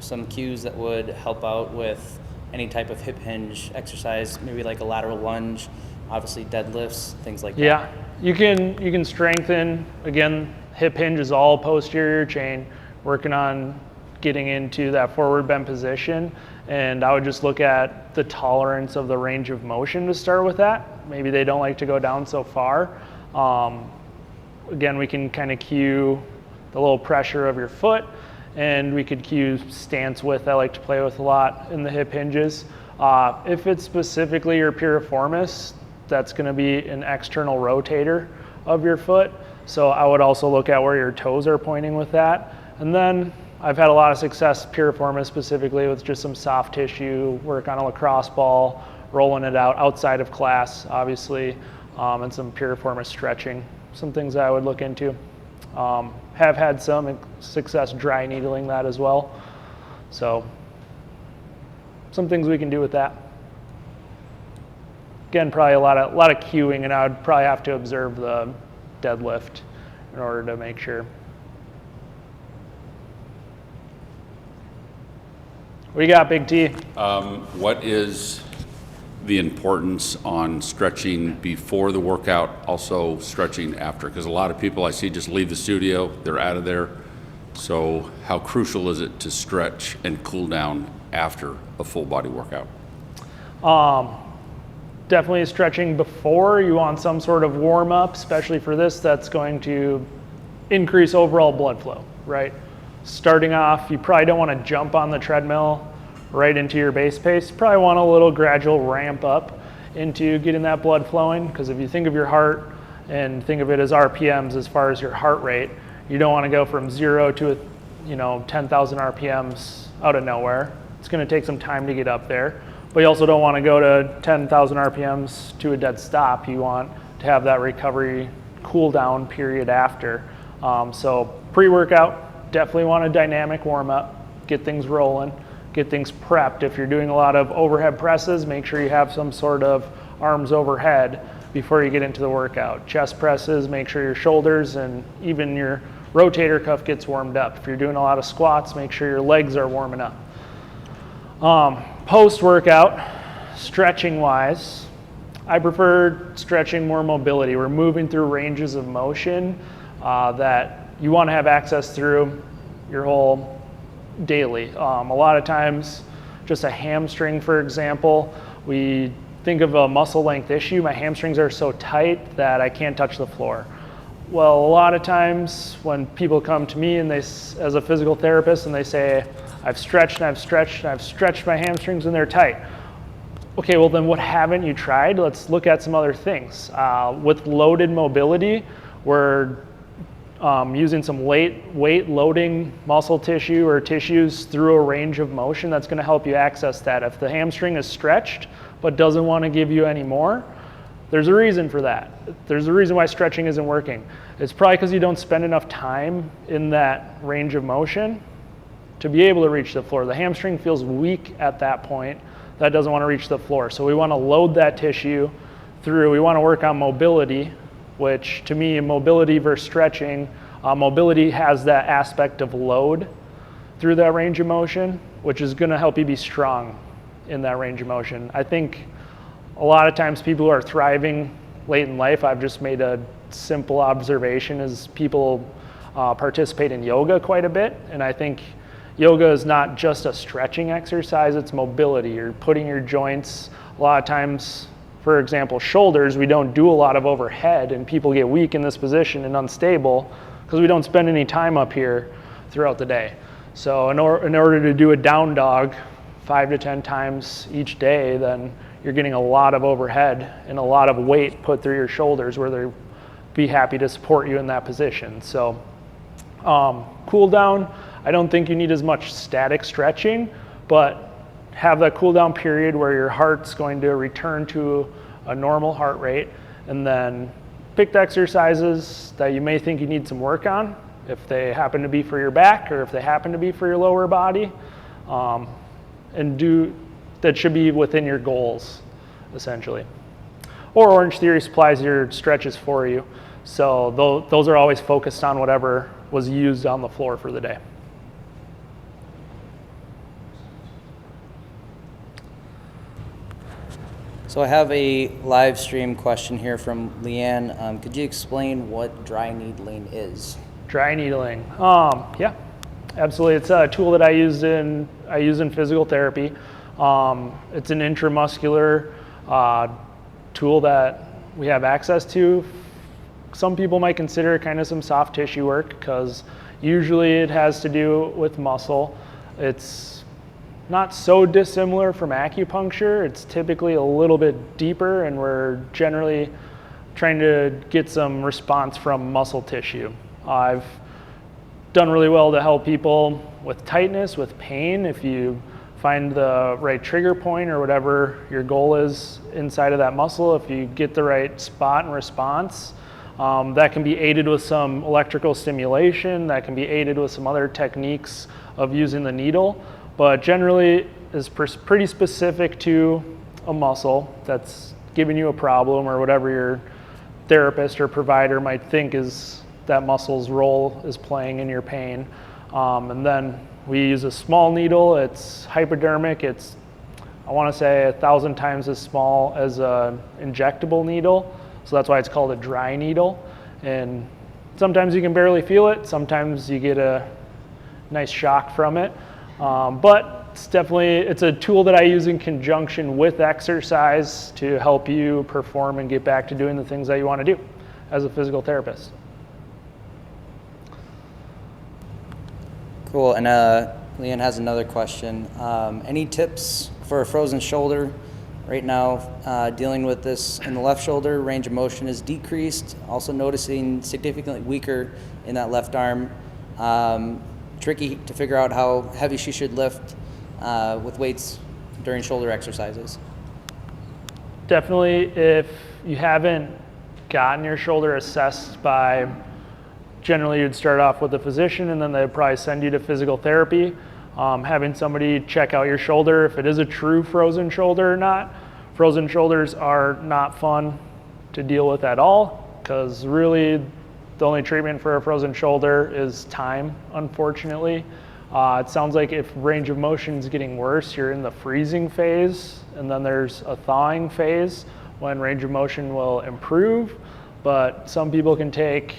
Some cues that would help out with any type of hip hinge exercise, maybe like a lateral lunge, obviously deadlifts, things like that. Yeah, you can strengthen. Again, hip hinge is all posterior chain, working on getting into that forward bend position. And I would just look at the tolerance of the range of motion to start with that. Maybe they don't like to go down so far. Again, we can kind of cue the little pressure of your foot, and we could cue stance width. I like to play with a lot in the hip hinges. If it's specifically your piriformis, that's going to be an external rotator of your foot. So I would also look at where your toes are pointing with that. And then I've had a lot of success piriformis specifically with just some soft tissue, work on a lacrosse ball, rolling it out outside of class, obviously, and some piriformis stretching. Some things I would look into. Have had some success dry needling that as well. So some things we can do with that. Again, probably a lot of cueing, and I would probably have to observe the deadlift in order to make sure. What do you got, Big T? What is the importance on stretching before the workout, also stretching after? Because a lot of people I see just leave the studio, they're out of there. So how crucial is it to stretch and cool down after a full body workout? Definitely stretching before. You want some sort of warm up, especially for this, that's going to increase overall blood flow, right? Starting off, you probably don't want to jump on the treadmill right into your base pace. You probably want a little gradual ramp up into getting that blood flowing, because if you think of your heart and think of it as RPMs as far as your heart rate, you don't want to go from 0 to 10,000 RPMs out of nowhere. It's going to take some time to get up there, but you also don't want to go to 10,000 RPMs to a dead stop. You want to have that recovery cool down period after. So pre-workout, definitely want a dynamic warm up, get things rolling, get things prepped. If you're doing a lot of overhead presses, make sure you have some sort of arms overhead before you get into the workout. Chest presses, make sure your shoulders and even your rotator cuff gets warmed up. If you're doing a lot of squats, make sure your legs are warming up. Post-workout, stretching wise, I prefer stretching more mobility. We're moving through ranges of motion that you want to have access through your whole daily. A lot of times, just a hamstring, for example, we think of a muscle length issue. My hamstrings are so tight that I can't touch the floor. Well, a lot of times when people come to me and as a physical therapist, and they say, I've stretched and I've stretched and I've stretched my hamstrings and they're tight. Okay, well then what haven't you tried? Let's look at some other things. With loaded mobility, we're using some weight loading muscle tissue or tissues through a range of motion that's going to help you access that. If the hamstring is stretched but doesn't want to give you any more, there's a reason for that. There's a reason why stretching isn't working. It's probably because you don't spend enough time in that range of motion to be able to reach the floor. The hamstring feels weak at that point. That doesn't want to reach the floor. So we want to load that tissue through. We want to work on mobility, which to me, mobility versus stretching, mobility has that aspect of load through that range of motion, which is going to help you be strong in that range of motion. I think a lot of times people who are thriving late in life, I've just made a simple observation, is people participate in yoga quite a bit. And I think yoga is not just a stretching exercise, it's mobility. You're putting your joints, a lot of times, for example, shoulders, we don't do a lot of overhead and people get weak in this position and unstable because we don't spend any time up here throughout the day. So in order to do a down dog 5 to 10 times each day, then you're getting a lot of overhead and a lot of weight put through your shoulders where they'll be happy to support you in that position. So cool down, I don't think you need as much static stretching, but have that cool down period where your heart's going to return to a normal heart rate, and then pick the exercises that you may think you need some work on, if they happen to be for your back or if they happen to be for your lower body, and that should be within your goals, essentially. Or Orangetheory supplies your stretches for you, so those are always focused on whatever was used on the floor for the day. So I have a live stream question here from Leanne. Could you explain what dry needling is? Dry needling, yeah, absolutely. It's a tool that I use in physical therapy. It's an intramuscular tool that we have access to. Some people might consider it kind of some soft tissue work because usually it has to do with muscle. It's not so dissimilar from acupuncture. It's typically a little bit deeper, and we're generally trying to get some response from muscle tissue. I've done really well to help people with tightness, with pain. If you find the right trigger point or whatever your goal is inside of that muscle, if you get the right spot and response, that can be aided with some electrical stimulation, that can be aided with some other techniques of using the needle, but generally is pretty specific to a muscle that's giving you a problem or whatever your therapist or provider might think is that muscle's role is playing in your pain. And then we use a small needle. It's hypodermic. It's, I want to say, 1,000 times as small as an injectable needle. So that's why it's called a dry needle. And sometimes you can barely feel it. Sometimes you get a nice shock from it. But it's a tool that I use in conjunction with exercise to help you perform and get back to doing the things that you want to do as a physical therapist. Cool, and Leanne has another question. Any tips for a frozen shoulder? Right now, dealing with this in the left shoulder, range of motion is decreased. Also noticing significantly weaker in that left arm. Tricky to figure out how heavy she should lift with weights during shoulder exercises. Definitely, if you haven't gotten your shoulder assessed by, generally you'd start off with a physician and then they'd probably send you to physical therapy. Having somebody check out your shoulder, if it is a true frozen shoulder or not. Frozen shoulders are not fun to deal with at all, because really the only treatment for a frozen shoulder is time, unfortunately. It sounds like if range of motion is getting worse, you're in the freezing phase, and then there's a thawing phase. when range of motion will improve, but some people can take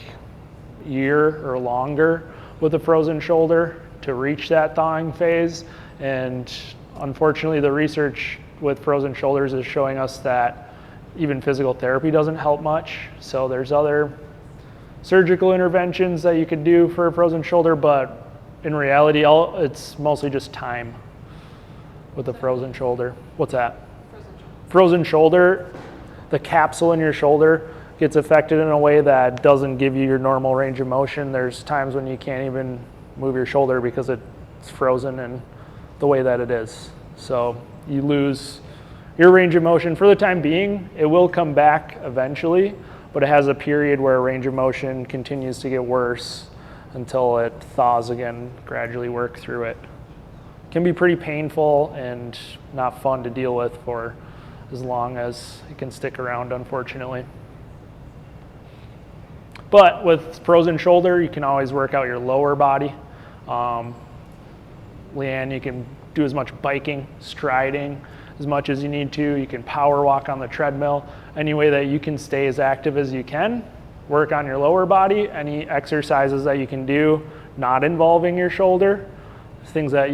a year or longer with a frozen shoulder to reach that thawing phase. And unfortunately, the research with frozen shoulders is showing us that even physical therapy doesn't help much. So there's other surgical interventions that you could do for a frozen shoulder, but in reality, it's mostly just time with a frozen shoulder. What's that? Frozen shoulder, the capsule in your shoulder gets affected in a way that doesn't give you your normal range of motion. There's times when you can't even move your shoulder because it's frozen in the way that it is. So you lose your range of motion for the time being. It will come back eventually, but it has a period where range of motion continues to get worse until it thaws again, gradually work through it. Can be pretty painful and not fun to deal with for as long as it can stick around, unfortunately. But with frozen shoulder, you can always work out your lower body. Leanne, you can do as much biking, striding as much as you need to. You can power walk on the treadmill. Any way that you can stay as active as you can. Work on your lower body. Any exercises that you can do not involving your shoulder. Things that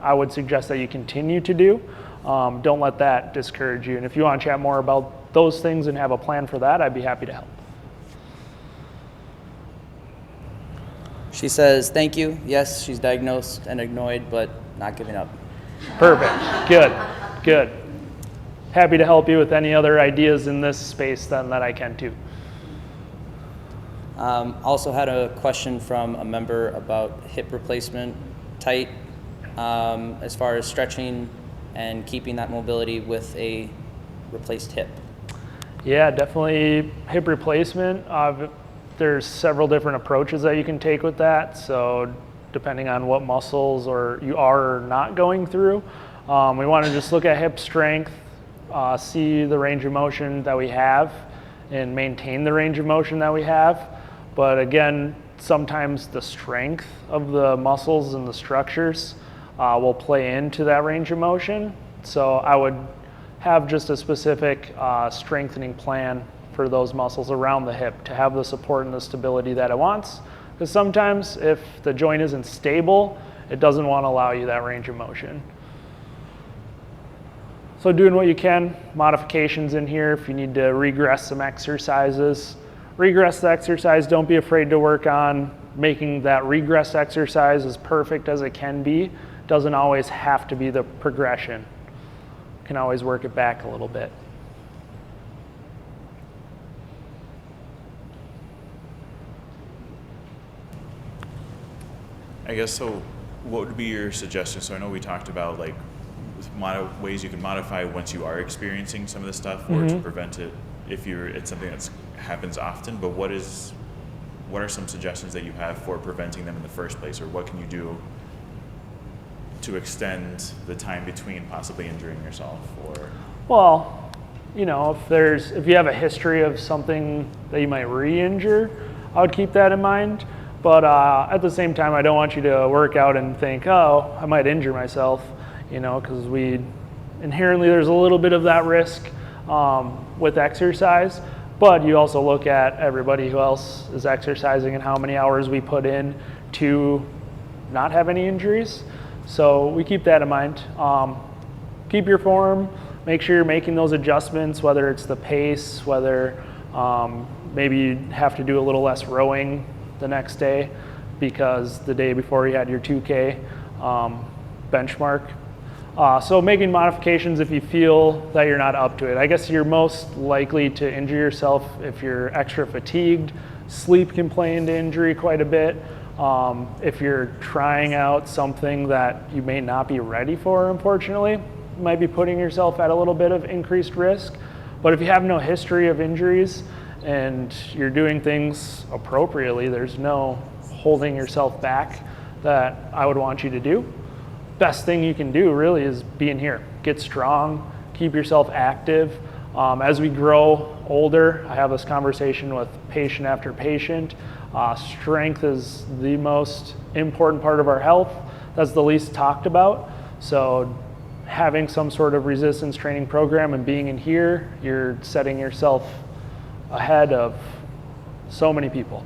I would suggest that you continue to do. Don't let that discourage you. And if you want to chat more about those things and have a plan for that, I'd be happy to help. She says, thank you. Yes, she's diagnosed and annoyed, but not giving up. Perfect. Good. Happy to help you with any other ideas in this space then that I can too. Also had a question from a member about hip replacement, tight, as far as stretching and keeping that mobility with a replaced hip. Yeah, definitely hip replacement. There's several different approaches that you can take with that. So depending on what muscles you are or not going through, we want to just look at hip strength, see the range of motion that we have, and maintain the range of motion that we have. But again, sometimes the strength of the muscles and the structures will play into that range of motion. So I would have just a specific strengthening plan for those muscles around the hip to have the support and the stability that it wants. Because sometimes if the joint isn't stable, it doesn't want to allow you that range of motion. So doing what you can, modifications in here. If you need to regress some exercises, regress the exercise. Don't be afraid to work on making that regress exercise as perfect as it can be. Doesn't always have to be the progression. You can always work it back a little bit. I guess so. What would be your suggestion? So I know we talked about like ways you can modify once you are experiencing some of this stuff, or to prevent it if it's something that happens often. But what are some suggestions that you have for preventing them in the first place, or what can you do to extend the time between possibly injuring yourself? Or well, if you have a history of something that you might re-injure, I would keep that in mind. But at the same time, I don't want you to work out and think, oh, I might injure myself, because inherently there's a little bit of that risk with exercise. But you also look at everybody who else is exercising and how many hours we put in to not have any injuries. So we keep that in mind. Keep your form, make sure you're making those adjustments, whether it's the pace, whether maybe you have to do a little less rowing the next day because the day before you had your 2K benchmark. So making modifications if you feel that you're not up to it. I guess you're most likely to injure yourself if you're extra fatigued. Sleep can play into injury quite a bit. If you're trying out something that you may not be ready for, unfortunately, you might be putting yourself at a little bit of increased risk. But if you have no history of injuries and you're doing things appropriately, there's no holding yourself back that I would want you to do. Best thing you can do really is be in here. Get strong, keep yourself active. As we grow older, I have this conversation with patient after patient. Strength is the most important part of our health. That's the least talked about. So having some sort of resistance training program and being in here, you're setting yourself ahead of so many people.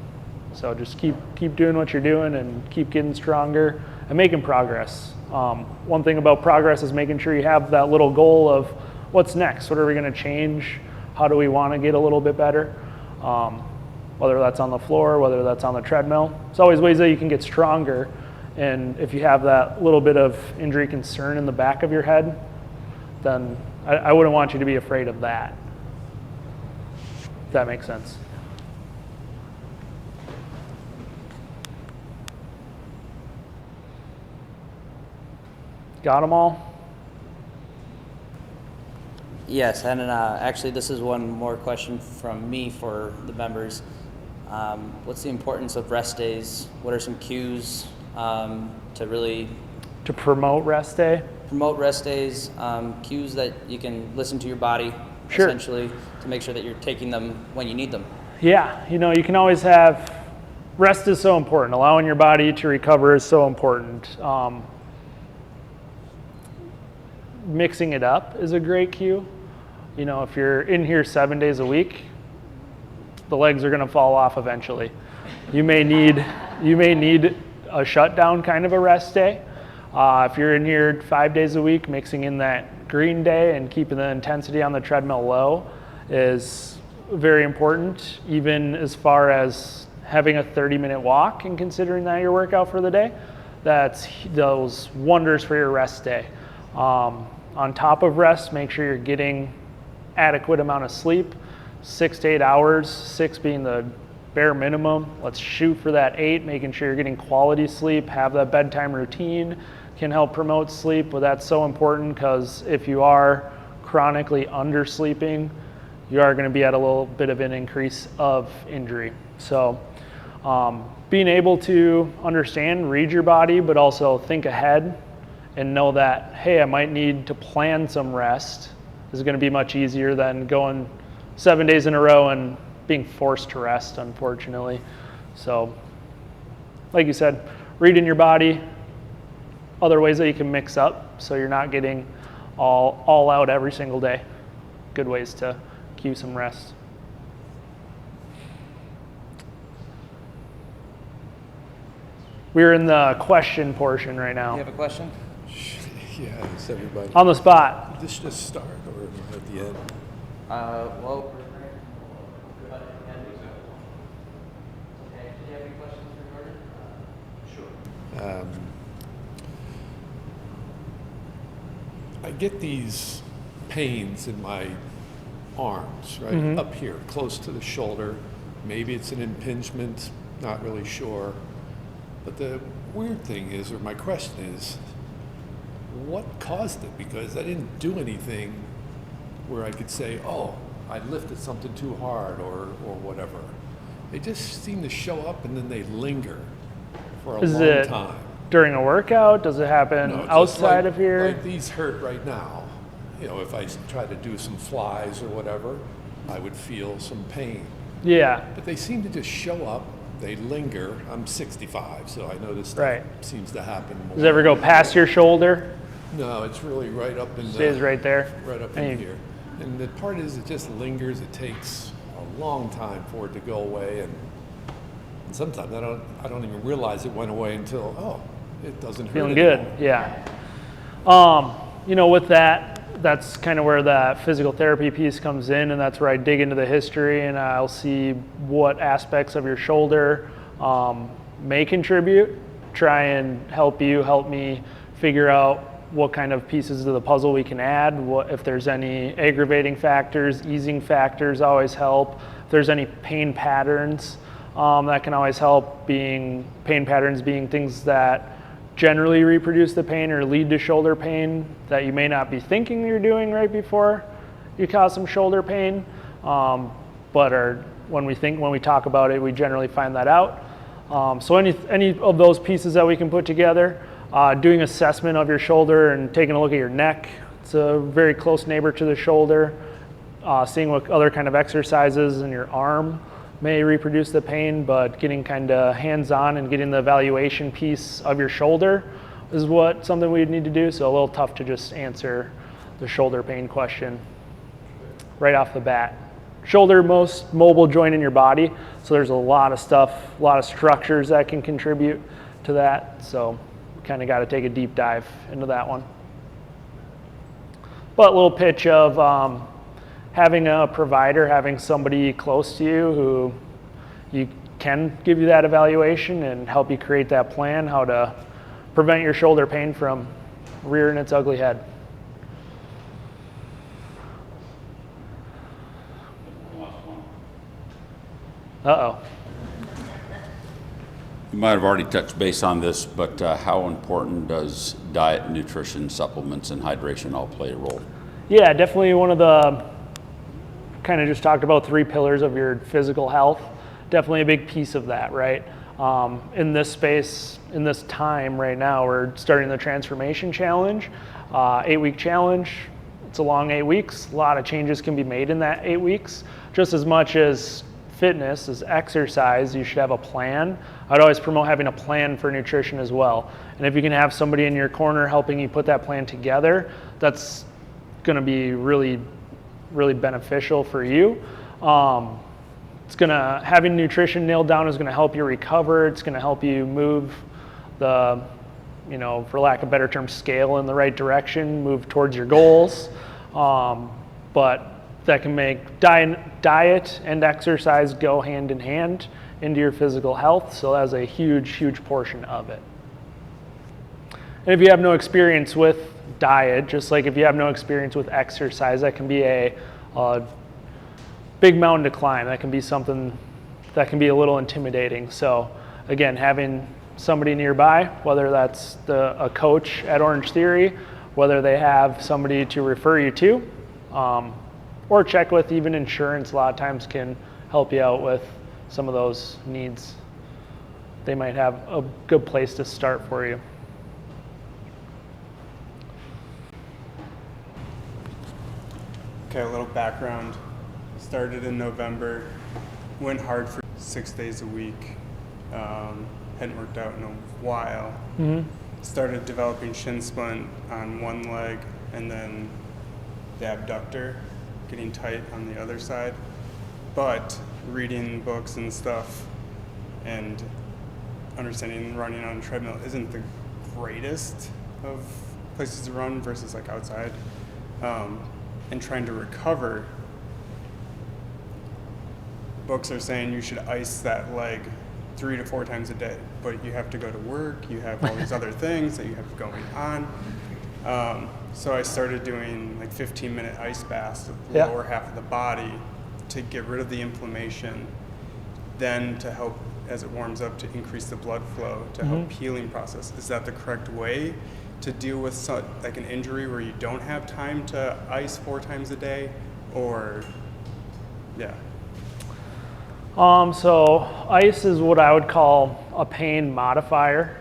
So just keep doing what you're doing and keep getting stronger and making progress. One thing about progress is making sure you have that little goal of what's next, what are we going to change, how do we want to get a little bit better, whether that's on the floor, whether that's on the treadmill. There's always ways that you can get stronger, and if you have that little bit of injury concern in the back of your head, then I wouldn't want you to be afraid of that, if that makes sense. Got them all? Yes, and actually this is one more question from me for the members. What's the importance of rest days? What are some cues to really promote rest day? Promote rest days, cues that you can listen to your body, sure, essentially, to make sure that you're taking them when you need them. Yeah, you know, you can always have, rest is so important. Allowing your body to recover is so important. Mixing it up is a great cue. You know, if you're in here 7 days a week, the legs are going to fall off eventually. You may need a shutdown kind of a rest day. If you're in here 5 days a week, mixing in that green day and keeping the intensity on the treadmill low is very important, even as far as having a 30-minute walk and considering that your workout for the day. That's those wonders for your rest day. On top of rest, make sure you're getting adequate amount of sleep, 6 to 8 hours, 6 being the bare minimum. Let's shoot for that 8, making sure you're getting quality sleep, have that bedtime routine can help promote sleep, but that's so important because if you are chronically undersleeping, you are going to be at a little bit of an increase of injury. So being able to understand, read your body, but also think ahead and know that, hey, I might need to plan some rest is going to be much easier than going 7 days in a row and being forced to rest, unfortunately. So, like you said, reading your body, other ways that you can mix up so you're not getting all out every single day. Good ways to cue some rest. We're in the question portion right now. You have a question? Yeah, it's everybody. On the spot. This just start or at the end? Well, I get these pains in my arms, right, up here, close to the shoulder. Maybe it's an impingement, not really sure. But the weird thing is, or my question is, what caused it? Because I didn't do anything where I could say, oh, I lifted something too hard or whatever. They just seem to show up and then they linger for a long time. During a workout? Does it happen outside of here? Like these hurt right now. You know, if I try to do some flies or whatever, I would feel some pain. Yeah. But they seem to just show up. They linger. I'm 65, so I notice that seems to happen more. Does it ever go past your shoulder? No, it's really right up in Stays right there? Right up in here. And the part is it just lingers. It takes a long time for it to go away. And sometimes I don't even realize it went away until, oh, it doesn't hurt Feeling anymore. good, yeah. You know, with that, that's kind of where that physical therapy piece comes in, and that's where I dig into the history and I'll see what aspects of your shoulder may contribute, try and help me figure out what kind of pieces of the puzzle we can add, what if there's any aggravating factors, easing factors always help. If there's any pain patterns, that can always help, being pain patterns being things that generally reproduce the pain or lead to shoulder pain that you may not be thinking you're doing right before you cause some shoulder pain, but when we talk about it, we generally find that out. So any of those pieces that we can put together, doing assessment of your shoulder and taking a look at your neck. It's a very close neighbor to the shoulder. Seeing what other kind of exercises in your arm may reproduce the pain, but getting kind of hands-on and getting the evaluation piece of your shoulder is something we'd need to do. So a little tough to just answer the shoulder pain question right off the bat. Shoulder, most mobile joint in your body, so there's a lot of stuff, a lot of structures that can contribute to that. So kind of got to take a deep dive into that one. But a little pitch of having a provider, having somebody close to you who you can give you that evaluation and help you create that plan, how to prevent your shoulder pain from rearing its ugly head. Uh-oh. You might have already touched base on this, but how important does diet, nutrition, supplements, and hydration all play a role? Yeah, definitely one of the, kind of just talked about 3 pillars of your physical health. Definitely a big piece of that, right? In this space, in this time right now, we're starting the transformation challenge, 8-week challenge. It's a long 8 weeks. A lot of changes can be made in that 8 weeks. Just as much as fitness, as exercise, you should have a plan. I'd always promote having a plan for nutrition as well. And if you can have somebody in your corner helping you put that plan together, that's going to be really, really beneficial for you. Having nutrition nailed down is going to help you recover. It's going to help you move the, for lack of a better term, scale in the right direction, move towards your goals. But that can make diet and exercise go hand in hand into your physical health. So that's a huge, huge portion of it. And if you have no experience with diet, just like if you have no experience with exercise, that can be a big mountain to climb. That can be something that can be a little intimidating. So again, having somebody nearby, whether that's a coach at Orangetheory, whether they have somebody to refer you to, or check with even insurance, a lot of times can help you out with some of those needs. They might have a good place to start for you. Okay, a little background. Started in November, went hard for 6 days a week. Hadn't worked out in a while. Started developing shin splint on one leg and then the abductor getting tight on the other side. But reading books and stuff and understanding running on a treadmill isn't the greatest of places to run versus like outside. And trying to recover, books are saying you should ice that leg 3 to 4 times a day, but you have to go to work, you have all these other things that you have going on. So I started doing like 15-minute ice baths with the lower half of the body to get rid of the inflammation, then to help, as it warms up, to increase the blood flow, to help healing process. Is that the correct way to deal with like an injury where you don't have time to ice 4 times a day? Or, yeah. So ice is what I would call a pain modifier.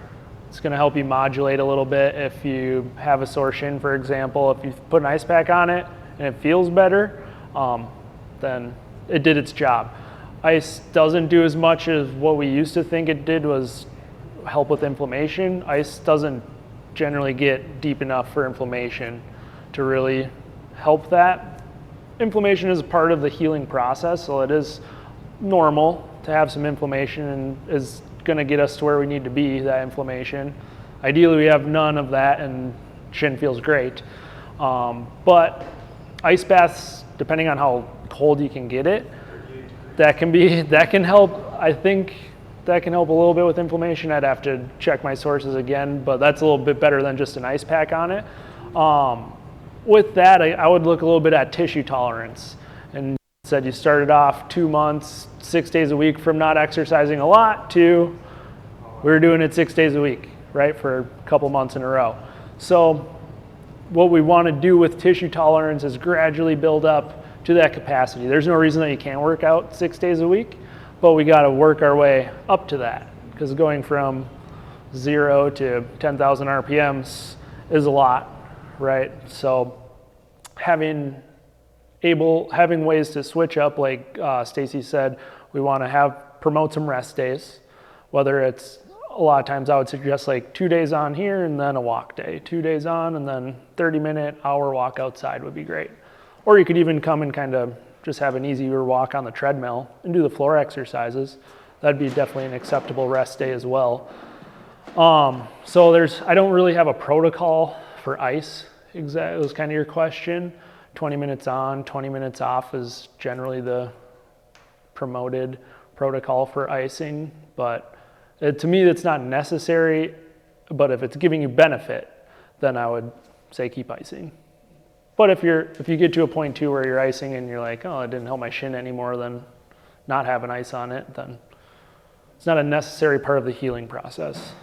It's going to help you modulate a little bit. If you have a sore shin, for example, if you put an ice pack on it and it feels better, then it did its job. Ice doesn't do as much as what we used to think it did was help with inflammation. Ice doesn't generally get deep enough for inflammation to really help that. Inflammation is part of the healing process, so it is normal to have some inflammation and is going to get us to where we need to be, that inflammation. Ideally, we have none of that and shin feels great. But ice baths, depending on how cold you can get it, that can help. I think that can help a little bit with inflammation. I'd have to check my sources again, but that's a little bit better than just an ice pack on it. With that, I would look a little bit at tissue tolerance. And said you started off 2 months, 6 days a week from not exercising a lot to we were doing it 6 days a week, right, for a couple months in a row. So what we want to do with tissue tolerance is gradually build up to that capacity. There's no reason that you can't work out 6 days a week, but we got to work our way up to that, because going from 0 to 10,000 RPMs is a lot, right? So having ways to switch up, like Stacy said, we want to promote some rest days, whether it's a lot of times I would suggest like 2 days on here and then a walk day. 2 days on and then 30-minute, hour walk outside would be great. Or you could even come and kind of just have an easier walk on the treadmill and do the floor exercises. That'd be definitely an acceptable rest day as well. So I don't really have a protocol for ice. Exactly, was kind of your question. 20 minutes on, 20 minutes off is generally the promoted protocol for icing, but to me that's not necessary, but if it's giving you benefit, then I would say keep icing. But if you get to a point too where you're icing and you're like, oh, it didn't help my shin anymore, then not having ice on it, then it's not a necessary part of the healing process.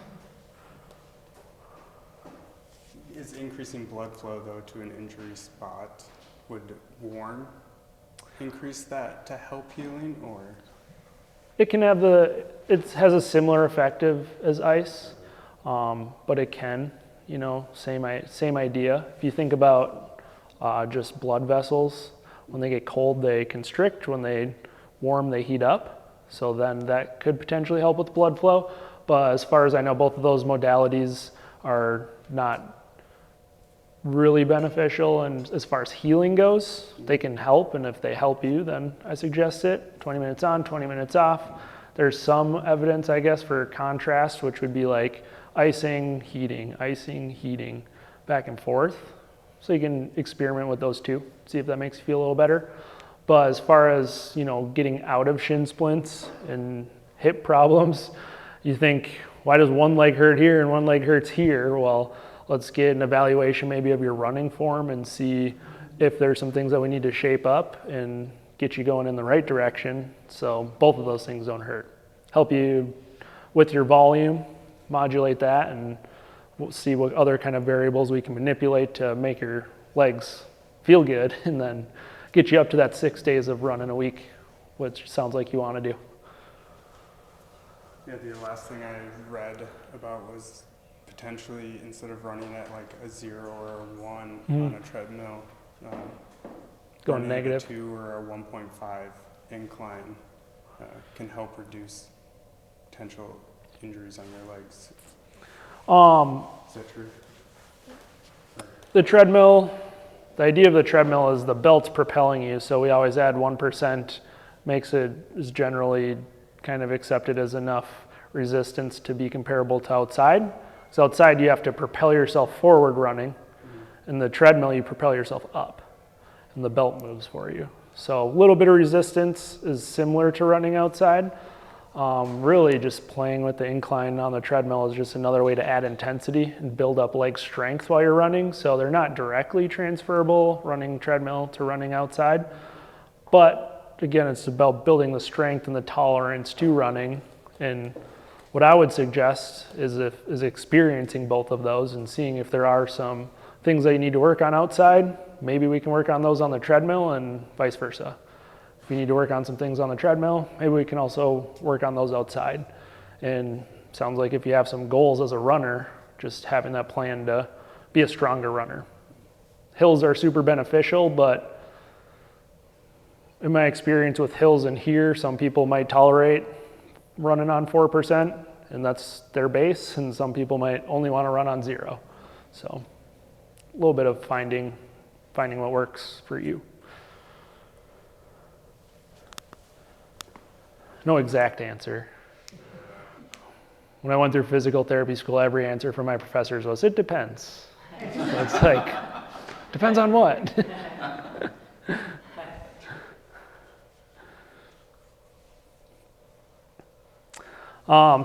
Is increasing blood flow though to an injury spot, would warm increase that to help healing, or? It can have it has a similar effect as ice, but it can, same idea. If you think about just blood vessels, when they get cold, they constrict. When they warm, they heat up. So then that could potentially help with blood flow. But as far as I know, both of those modalities are not really beneficial. And as far as healing goes, they can help. And if they help you, then I suggest it. 20 minutes on, 20 minutes off. There's some evidence, I guess, for contrast, which would be like icing, heating, back and forth. So you can experiment with those two, see if that makes you feel a little better. But as far as, getting out of shin splints and hip problems, you think, why does one leg hurt here and one leg hurts here? Well, let's get an evaluation maybe of your running form and see if there's some things that we need to shape up and get you going in the right direction. So both of those things don't hurt. Help you with your volume, modulate that, and we'll see what other kind of variables we can manipulate to make your legs feel good, and then get you up to that 6 days of running a week, which sounds like you want to do. Yeah, the last thing I read about was potentially, instead of running at like a 0 or a 1 on a treadmill, going negative. A 2 or a 1.5 incline can help reduce potential injuries on your legs. Is that true? The treadmill, the idea of the treadmill is the belt's propelling you, so we always add 1%, is generally kind of accepted as enough resistance to be comparable to outside. So outside you have to propel yourself forward running, and the treadmill you propel yourself up, and the belt moves for you. So a little bit of resistance is similar to running outside. Really just playing with the incline on the treadmill is just another way to add intensity and build up leg strength while you're running. So they're not directly transferable, running treadmill to running outside. But again, it's about building the strength and the tolerance to running. And what I would suggest is experiencing both of those and seeing if there are some things that you need to work on outside. Maybe we can work on those on the treadmill and vice versa. If you need to work on some things on the treadmill, maybe we can also work on those outside. And sounds like if you have some goals as a runner, just having that plan to be a stronger runner. Hills are super beneficial, but in my experience with hills and here, some people might tolerate running on 4%, and that's their base, and some people might only want to run on 0. So a little bit of finding what works for you. No exact answer. When I went through physical therapy school, every answer from my professors was, it depends. So it's like, depends on what?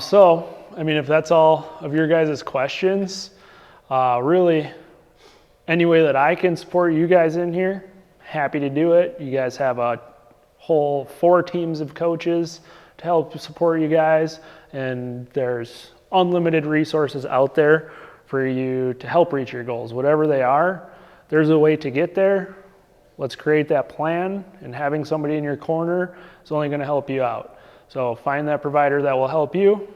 So, if that's all of your guys' questions, really, any way that I can support you guys in here, happy to do it. You guys have a whole 4 teams of coaches to help support you guys, and there's unlimited resources out there for you to help reach your goals. Whatever they are, there's a way to get there. Let's create that plan, and having somebody in your corner is only going to help you out. So find that provider that will help you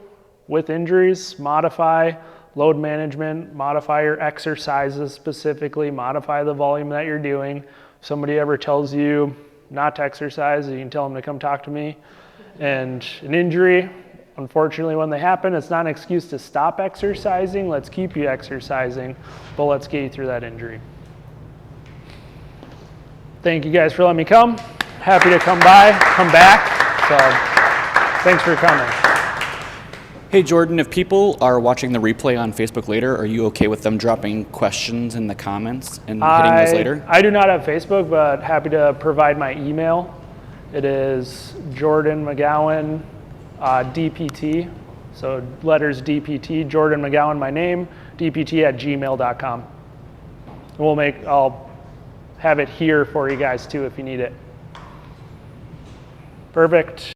with injuries, modify load management, modify your exercises specifically, modify the volume that you're doing. If somebody ever tells you not to exercise, you can tell them to come talk to me. And an injury, Unfortunately, when they happen, it's not an excuse to stop exercising. Let's keep you exercising, but let's get you through that injury. Thank you guys for letting me come. Happy to come back. So thanks for coming. Hey Jordan, if people are watching the replay on Facebook later, are you okay with them dropping questions in the comments and hitting those later? I do not have Facebook, but happy to provide my email. It is Jordan McGowan, DPT. So letters DPT, Jordan McGowan, my name, dpt@gmail.com. And I'll have it here for you guys too if you need it. Perfect.